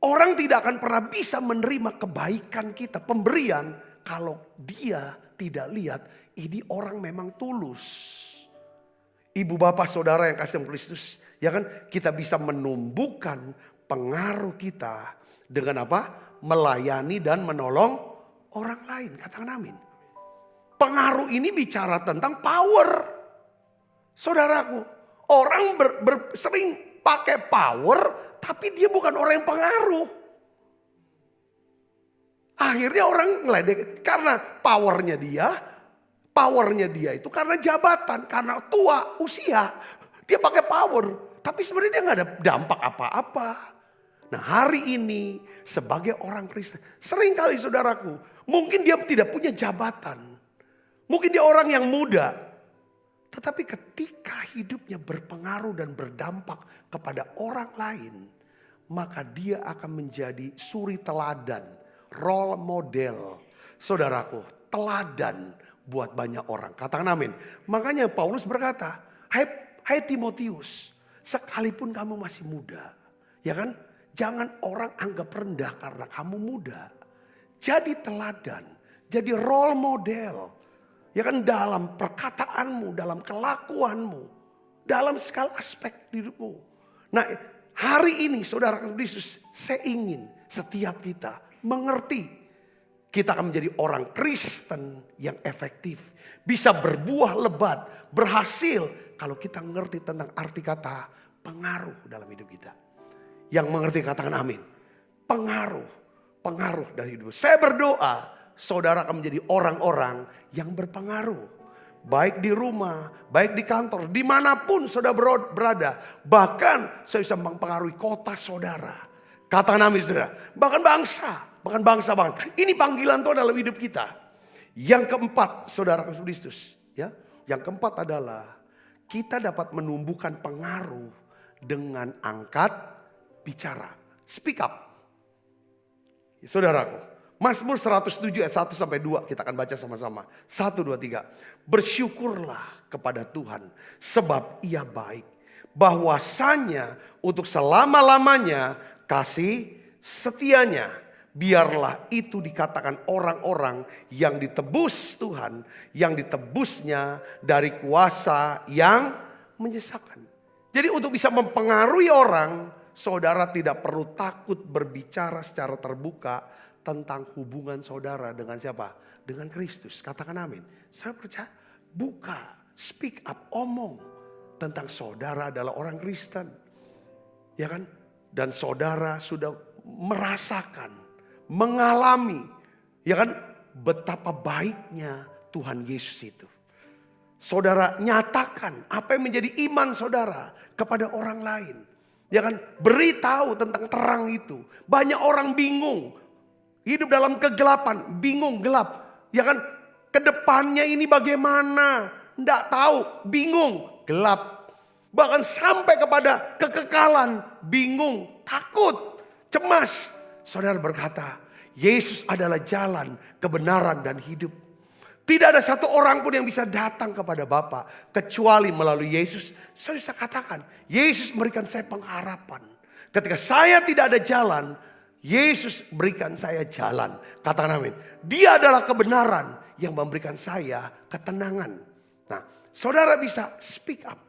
Orang tidak akan pernah bisa menerima kebaikan kita, pemberian, kalau dia tidak lihat ini orang memang tulus. Ibu bapak saudara yang kasih Kristus, ya kan? Kita bisa menumbuhkan pengaruh kita dengan apa? Melayani dan menolong orang lain. Katakan amin. Pengaruh ini bicara tentang power. Saudaraku, orang sering pakai power, tapi dia bukan orang yang pengaruh. Akhirnya orang ngeledek karena powernya dia itu karena jabatan, karena tua, usia. Dia pakai power, tapi sebenarnya dia nggak ada dampak apa-apa. Nah hari ini sebagai orang Kristen, seringkali saudaraku, mungkin dia tidak punya jabatan. Mungkin dia orang yang muda. Tetapi ketika hidupnya berpengaruh dan berdampak kepada orang lain, maka dia akan menjadi suri teladan, role model. Saudaraku, teladan buat banyak orang. Katakan amin. Makanya Paulus berkata, hai Timotius, sekalipun kamu masih muda, ya kan? Jangan orang anggap rendah karena kamu muda. Jadi teladan, jadi role model. Ya kan, dalam perkataanmu, dalam kelakuanmu, dalam segala aspek hidupmu. Nah, hari ini saudara Kristus, saya ingin setiap kita mengerti. Kita akan menjadi orang Kristen yang efektif. Bisa berbuah lebat, berhasil. Kalau kita mengerti tentang arti kata pengaruh dalam hidup kita. Yang mengerti katakan amin. Pengaruh dari hidup. Saya berdoa saudara akan menjadi orang-orang yang berpengaruh. Baik di rumah, baik di kantor, dimanapun saudara berada. Bahkan saya bisa mempengaruhi kota saudara. Katakan amin saudara. Bahkan bangsa. Ini panggilan Tuhan dalam hidup kita. Yang keempat saudara Kristus. Ya, yang keempat adalah kita dapat menumbuhkan pengaruh dengan angkat bicara, speak up. Saudaraku, Mazmur 107 ayat 1 sampai 2 kita akan baca sama-sama. 1, 2, 3. Bersyukurlah kepada Tuhan sebab Ia baik. Bahwasanya untuk selama-lamanya kasih setianya. Biarlah itu dikatakan orang-orang yang ditebus Tuhan, yang ditebusnya dari kuasa yang menyesakan. Jadi untuk bisa mempengaruhi orang, saudara tidak perlu takut berbicara secara terbuka tentang hubungan saudara dengan siapa? Dengan Kristus. Katakan amin. Saya percaya, buka, speak up, omong tentang saudara adalah orang Kristen. Ya kan? Dan saudara sudah merasakan, mengalami, ya kan, betapa baiknya Tuhan Yesus itu. Saudara nyatakan apa yang menjadi iman saudara kepada orang lain. Ya kan, beritahu tentang terang itu. Banyak orang bingung, hidup dalam kegelapan, bingung, gelap. Ya kan, kedepannya ini bagaimana? Nggak tahu, bingung, gelap. Bahkan sampai kepada kekekalan, bingung, takut, cemas. Saudara berkata, Yesus adalah jalan, kebenaran dan hidup. Tidak ada satu orang pun yang bisa datang kepada Bapa kecuali melalui Yesus. Saya bisa katakan, Yesus memberikan saya pengharapan. Ketika saya tidak ada jalan, Yesus berikan saya jalan. Katakan amin. Dia adalah kebenaran yang memberikan saya ketenangan. Nah, saudara bisa speak up.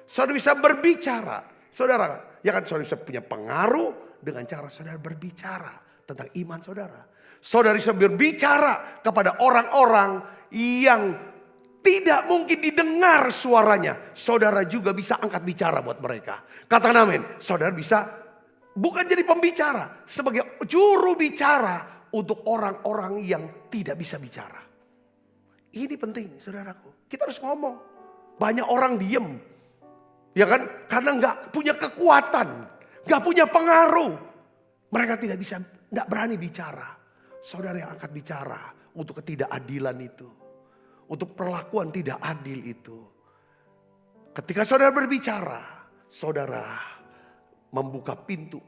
Saudara bisa berbicara. Saudara, ya kan, saudara bisa punya pengaruh dengan cara saudara berbicara tentang iman saudara. Saudara bisa berbicara kepada orang-orang yang tidak mungkin didengar suaranya. Saudara juga bisa angkat bicara buat mereka. Katakan amin. Saudara bisa bukan jadi pembicara, sebagai juru bicara untuk orang-orang yang tidak bisa bicara. Ini penting, saudaraku. Kita harus ngomong. Banyak orang diem, ya kan? Karena nggak punya kekuatan, nggak punya pengaruh. Mereka tidak bisa, nggak berani bicara. Saudara yang angkat bicara untuk ketidakadilan itu, untuk perlakuan tidak adil itu. Ketika saudara berbicara, saudara membuka pintu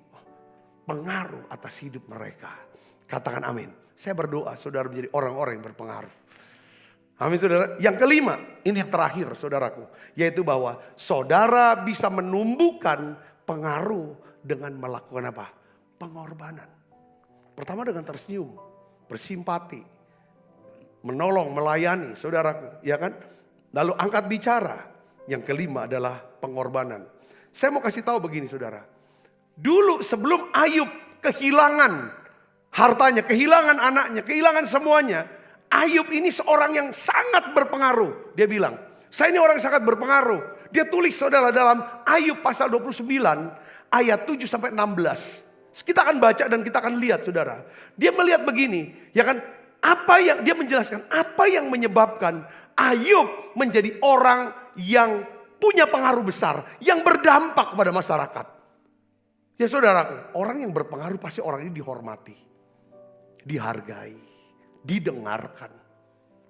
pengaruh atas hidup mereka. Katakan amin. Saya berdoa saudara menjadi orang-orang yang berpengaruh. Amin saudara. Yang kelima, ini yang terakhir saudaraku. Yaitu bahwa saudara bisa menumbuhkan pengaruh dengan melakukan apa? Pengorbanan. Pertama dengan tersenyum, bersimpati, menolong, melayani saudaraku. Ya kan? Lalu angkat bicara. Yang kelima adalah pengorbanan. Saya mau kasih tahu begini saudara. Dulu sebelum Ayub kehilangan hartanya, kehilangan anaknya, kehilangan semuanya. Ayub ini seorang yang sangat berpengaruh. Dia bilang, saya ini orang yang sangat berpengaruh. Dia tulis saudara dalam Ayub pasal 29 ayat 7 sampai 16. Kita akan baca dan kita akan lihat saudara. Dia melihat begini, ya kan? Apa yang dia menjelaskan, apa yang menyebabkan Ayub menjadi orang yang punya pengaruh besar, yang berdampak kepada masyarakat. Ya saudaraku, orang yang berpengaruh pasti orang ini dihormati, dihargai, didengarkan.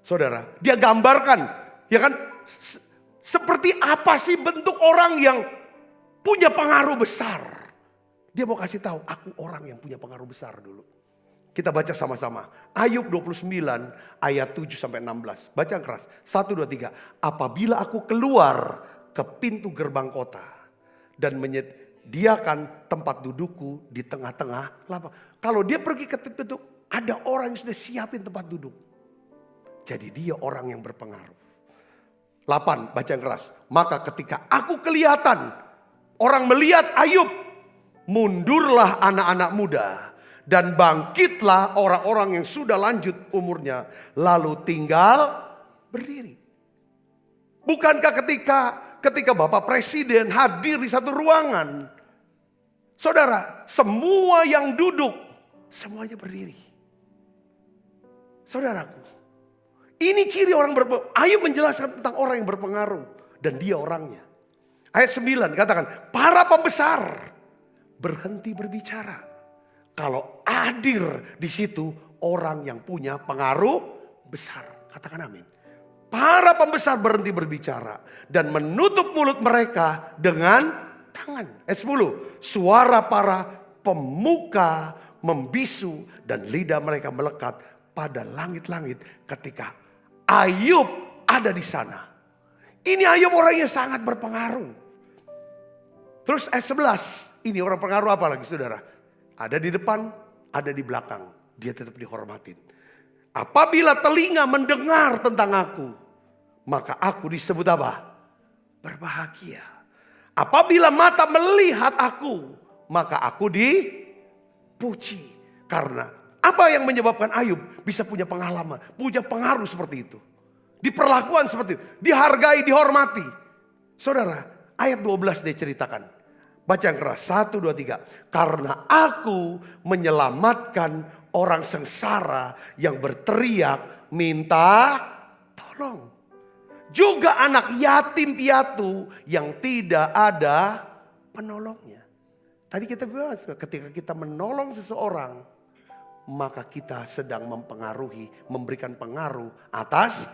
Saudara, dia gambarkan, ya kan, seperti apa sih bentuk orang yang punya pengaruh besar. Dia mau kasih tahu, aku orang yang punya pengaruh besar dulu. Kita baca sama-sama. Ayub 29 ayat 7 sampai 16. Baca keras. 1, 2, 3. Apabila aku keluar ke pintu gerbang kota dan menyediakan tempat dudukku di tengah-tengah lapang. Kalau dia pergi ke pintu, ada orang yang sudah siapin tempat duduk. Jadi dia orang yang berpengaruh. 8, baca yang keras. Maka ketika aku kelihatan, orang melihat Ayub, mundurlah anak-anak muda dan bangkitlah orang-orang yang sudah lanjut umurnya, lalu tinggal berdiri. Bukankah ketika Bapak Presiden hadir di satu ruangan, saudara, semua yang duduk semuanya berdiri. Saudaraku, ini ciri orang berpengaruh. Ayub menjelaskan tentang orang yang berpengaruh dan dia orangnya. Ayat 9 katakan, para pembesar berhenti berbicara. Kalau hadir di situ orang yang punya pengaruh besar. Katakan amin. Para pembesar berhenti berbicara dan menutup mulut mereka dengan tangan. Ayat 10. Suara para pemuka membisu dan lidah mereka melekat pada langit-langit ketika Ayub ada di sana. Ini Ayub orang yang sangat berpengaruh. Terus ayat 11, ini orang pengaruh apa lagi saudara? Ada di depan, ada di belakang. Dia tetap dihormatin. Apabila telinga mendengar tentang aku, maka aku disebut apa? Berbahagia. Apabila mata melihat aku, maka aku dipuji. Karena apa yang menyebabkan Ayub bisa punya pengalaman, punya pengaruh seperti itu. Diperlakukan seperti itu, dihargai, dihormati. Saudara, ayat 12 dia ceritakan. Baca yang keras, 1, 2, 3. Karena aku menyelamatkan orang sengsara yang berteriak minta tolong. Juga anak yatim piatu yang tidak ada penolongnya. Tadi kita bahas, ketika kita menolong seseorang, maka kita sedang mempengaruhi, memberikan pengaruh atas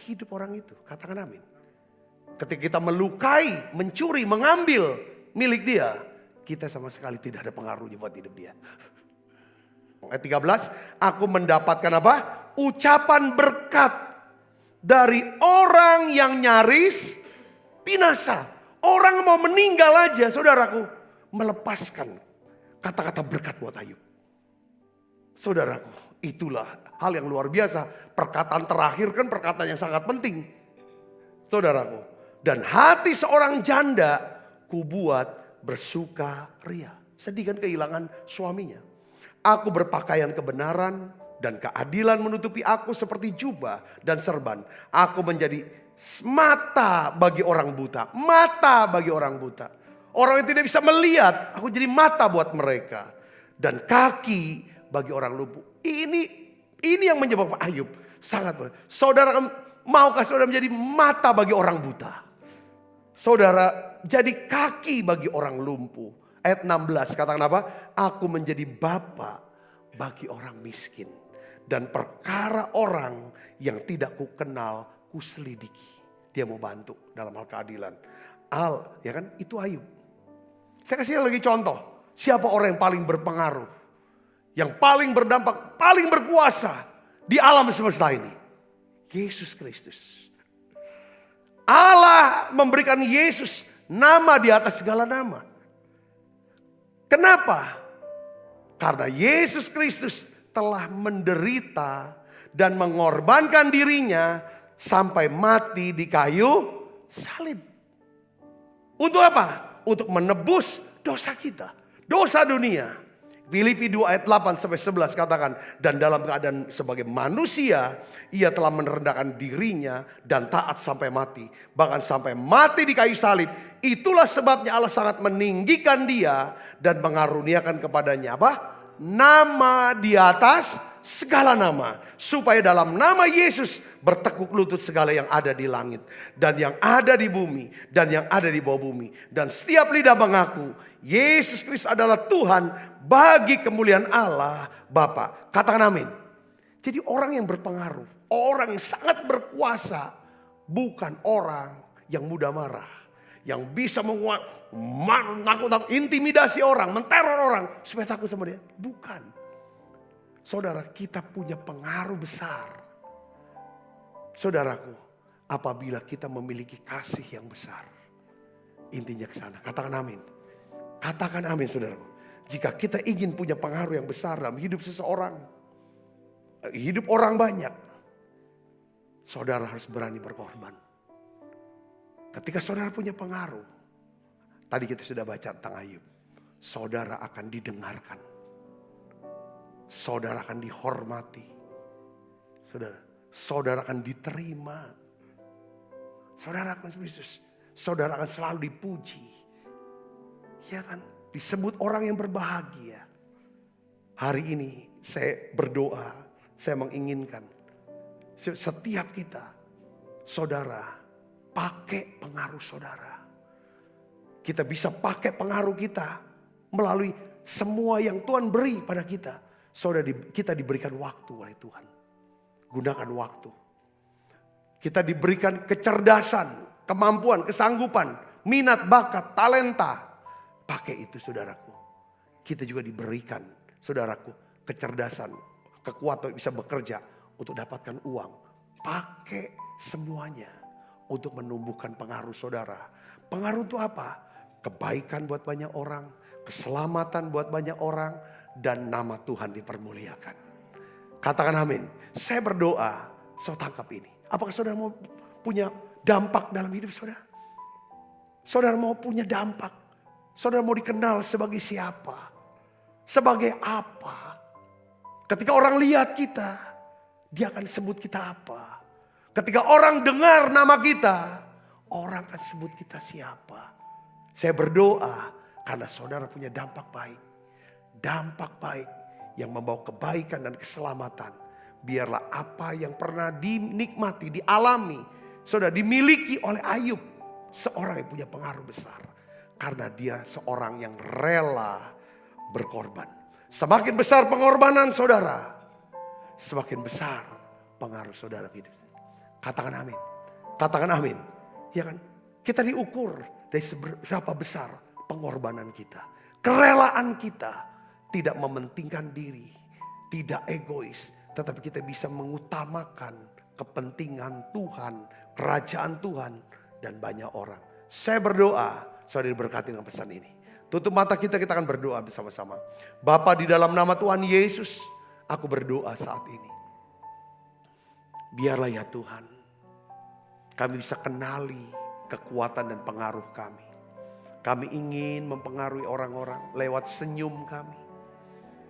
hidup orang itu. Katakan amin. Ketika kita melukai, mencuri, mengambil milik dia, kita sama sekali tidak ada pengaruhnya buat hidup dia. Ayat 13, aku mendapatkan apa? Ucapan berkat dari orang yang nyaris binasa. Orang mau meninggal aja, saudaraku, melepaskan kata-kata berkat buat Ayub. Saudaraku, itulah hal yang luar biasa. Perkataan terakhir kan perkataan yang sangat penting. Saudaraku, dan hati seorang janda kubuat bersuka ria. Sedih kan kehilangan suaminya. Aku berpakaian kebenaran dan keadilan menutupi aku seperti jubah dan serban. Aku menjadi mata bagi orang buta. Mata bagi orang buta. Orang yang tidak bisa melihat, aku jadi mata buat mereka. Dan kaki bagi orang lumpuh. Ini yang menyebabkan Ayub sangat. Saudara, maukah saudara menjadi mata bagi orang buta? Saudara, jadi kaki bagi orang lumpuh. Ayat 16 katakan apa? Aku menjadi bapa bagi orang miskin. Dan perkara orang yang tidak ku kenal, ku selidiki. Dia mau bantu dalam hal keadilan. Ya kan? Itu Ayub. Saya kasih lagi contoh. Siapa orang yang paling berpengaruh? Yang paling berdampak, paling berkuasa di alam semesta ini? Yesus Kristus. Allah memberikan Yesus nama di atas segala nama. Kenapa? Karena Yesus Kristus telah menderita dan mengorbankan dirinya sampai mati di kayu salib. Untuk apa? Untuk menebus dosa kita, dosa dunia. Filipi 2 ayat 8 sampai 11 katakan, dan dalam keadaan sebagai manusia ia telah merendahkan dirinya dan taat sampai mati, bahkan sampai mati di kayu salib. Itulah sebabnya Allah sangat meninggikan dia dan mengaruniakan kepadanya apa? Nama di atas segala nama, supaya dalam nama Yesus bertekuk lutut segala yang ada di langit dan yang ada di bumi dan yang ada di bawah bumi, dan setiap lidah mengaku Yesus Kristus adalah Tuhan bagi kemuliaan Allah Bapa. Katakan amin. Jadi orang yang berpengaruh, orang yang sangat berkuasa, bukan orang yang mudah marah, yang bisa menakut-nakut, intimidasi orang, menteror orang supaya takut sama dia. Bukan. Saudara, kita punya pengaruh besar. Saudaraku, apabila kita memiliki kasih yang besar, intinya ke sana. Katakan amin. Katakan amin, saudaraku. Jika kita ingin punya pengaruh yang besar dalam hidup seseorang, hidup orang banyak, saudara harus berani berkorban. Ketika saudara punya pengaruh, tadi kita sudah baca tentang Ayub, saudara akan didengarkan, saudara akan dihormati, saudara akan diterima, saudara akan selalu dipuji. Ya kan, disebut orang yang berbahagia. Hari ini saya berdoa, saya menginginkan setiap kita, saudara, pakai pengaruh saudara. Kita bisa pakai pengaruh kita melalui semua yang Tuhan beri pada kita. Saudara, kita diberikan waktu oleh Tuhan. Gunakan waktu. Kita diberikan kecerdasan, kemampuan, kesanggupan, minat, bakat, talenta. Pakai itu, saudaraku. Kita juga diberikan, saudaraku, kecerdasan, kekuatan bisa bekerja untuk dapatkan uang. Pakai semuanya untuk menumbuhkan pengaruh saudara. Pengaruh itu apa? Kebaikan buat banyak orang, keselamatan buat banyak orang, dan nama Tuhan dipermuliakan. Katakan amin. Saya berdoa, saya tangkap ini. Apakah saudara mau punya dampak dalam hidup saudara? Saudara mau punya dampak. Saudara mau dikenal sebagai siapa? Sebagai apa? Ketika orang lihat kita, dia akan sebut kita apa? Ketika orang dengar nama kita, orang akan sebut kita siapa? Saya berdoa karena saudara punya dampak baik. Dampak baik yang membawa kebaikan dan keselamatan. Biarlah apa yang pernah dinikmati, dialami, saudara dimiliki oleh Ayub. Seorang yang punya pengaruh besar. Karena dia seorang yang rela berkorban. Semakin besar pengorbanan saudara, semakin besar pengaruh saudara hidup. Katakan amin. Katakan amin. Ya kan? Kita diukur dari seberapa besar pengorbanan kita. Kerelaan kita tidak mementingkan diri, tidak egois, tetapi kita bisa mengutamakan kepentingan Tuhan, kerajaan Tuhan, dan banyak orang. Saya berdoa, saudara diberkati dengan pesan ini. Tutup mata kita akan berdoa bersama-sama. Bapa, di dalam nama Tuhan Yesus, aku berdoa saat ini. Biarlah ya Tuhan, kami bisa kenali kekuatan dan pengaruh kami. Kami ingin mempengaruhi orang-orang lewat senyum kami.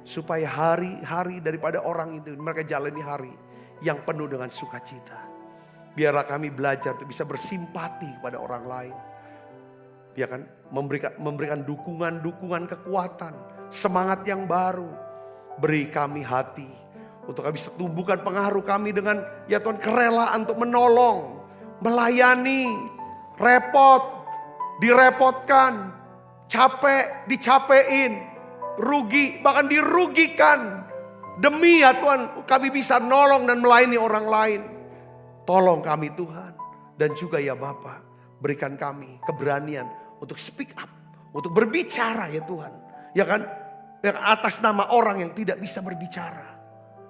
Supaya hari-hari daripada orang itu, mereka jalani hari yang penuh dengan sukacita. Biarlah kami belajar untuk bisa bersimpati kepada orang lain. Ya kan, memberikan dukungan kekuatan, semangat yang baru. Beri kami hati untuk kami bisa tumbuhkan pengaruh kami dengan ya Tuhan kerelaan untuk menolong, melayani, repot, direpotkan, capek, dicapein, rugi, bahkan dirugikan. Demi ya Tuhan kami bisa nolong dan melayani orang lain. Tolong kami Tuhan. Dan juga ya Bapa, berikan kami keberanian untuk speak up, untuk berbicara ya Tuhan. Ya kan? Yang atas nama orang yang tidak bisa berbicara.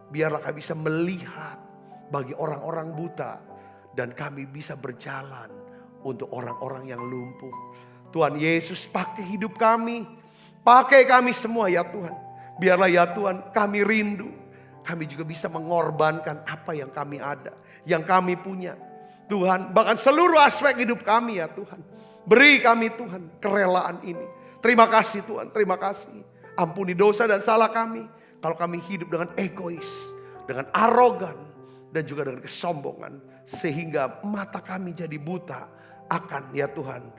Biarlah kami bisa melihat bagi orang-orang buta. Dan kami bisa berjalan untuk orang-orang yang lumpuh. Tuhan Yesus pakai hidup kami. Pakai kami semua ya Tuhan. Biarlah ya Tuhan kami rindu. Kami juga bisa mengorbankan apa yang kami ada. Yang kami punya. Tuhan bahkan seluruh aspek hidup kami ya Tuhan. Beri kami Tuhan kerelaan ini. Terima kasih Tuhan, terima kasih. Ampuni dosa dan salah kami. Kalau kami hidup dengan egois, dengan arogan, dan juga dengan kesombongan. Sehingga mata kami jadi buta akan ya Tuhan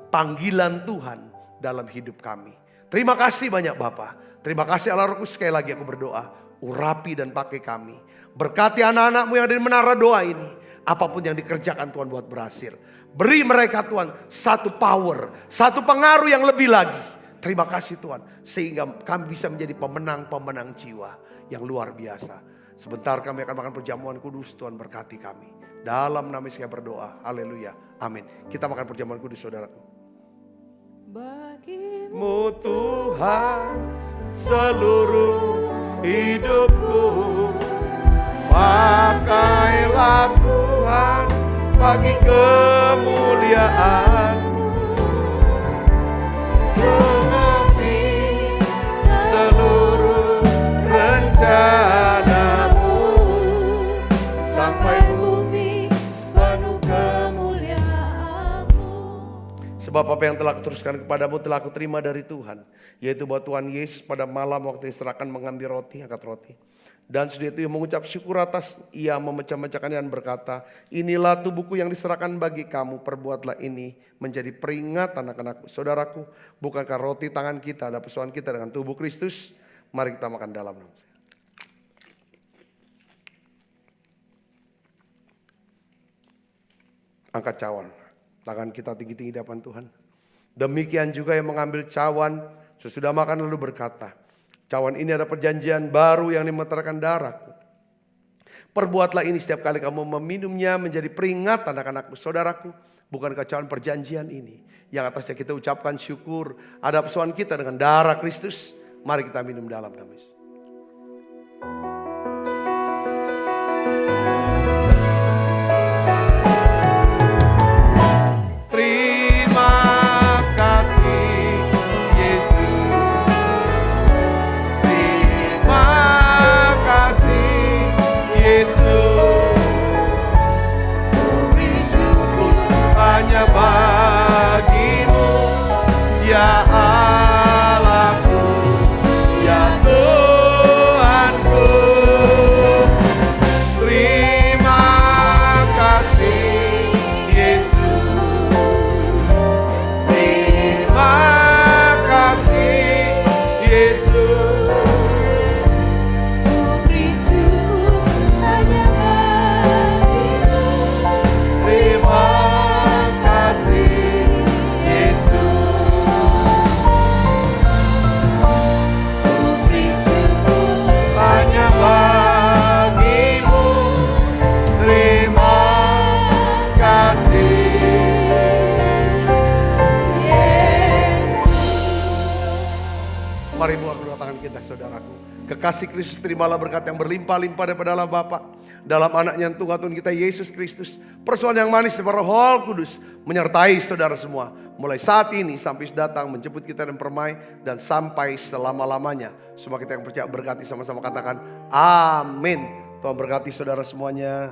panggilan Tuhan dalam hidup kami. Terima kasih banyak Bapa. Terima kasih Allah Roh Kudus. Sekali lagi aku berdoa. Urapi dan pakai kami. Berkati anak-anakmu yang ada di menara doa ini. Apapun yang dikerjakan Tuhan buat berhasil. Beri mereka Tuhan satu power, satu pengaruh yang lebih lagi. Terima kasih Tuhan. Sehingga kami bisa menjadi pemenang-pemenang jiwa yang luar biasa. Sebentar kami akan makan perjamuan kudus. Tuhan berkati kami. Dalam nama Yesus berdoa. Haleluya. Amin. Kita makan perjamuan kudus saudaraku. Bagimu Tuhan seluruh hidupku. Pakailah Tuhan bagi kemuliaan-Mu. Genapi seluruh rencana-Mu sampai bumi penuh kemuliaan-Mu. Sebab apa yang telah kuteruskan kepadamu telah kuterima dari Tuhan, yaitu bahwa Tuhan Yesus pada malam waktu diserahkan mengambil roti, angkat roti. Dan sudah itu mengucap syukur atas, ia memecah-mecahkannya dan berkata, inilah tubuhku yang diserahkan bagi kamu, perbuatlah ini menjadi peringatan anak-anakku. Saudaraku, bukankah roti tangan kita adalah persoalan kita dengan tubuh Kristus? Mari kita makan dalam nama. Angkat cawan, tangan kita tinggi-tinggi di hadapan Tuhan. Demikian juga yang mengambil cawan, sesudah makan lalu berkata, cawan ini ada perjanjian baru yang dimeteraikan darahku. Perbuatlah ini setiap kali kamu meminumnya menjadi peringatan anak-anakku. Saudaraku, bukankah cawan perjanjian ini yang atasnya kita ucapkan syukur ada persoalan kita dengan darah Kristus? Mari kita minum dalam nama Yesus. Yesus, ku beri syukur hanya saudaraku. Kekasih Kristus terimalah berkat yang berlimpah-limpah daripada Allah Bapa, dalam anaknya Tuhan kita Yesus Kristus. Persoalan yang manis seperti Roh Kudus menyertai saudara semua. Mulai saat ini sampai datang menjemput kita dan permai dan sampai selama-lamanya. Semua kita yang percaya berkati sama-sama katakan amin. Tuhan berkati saudara semuanya.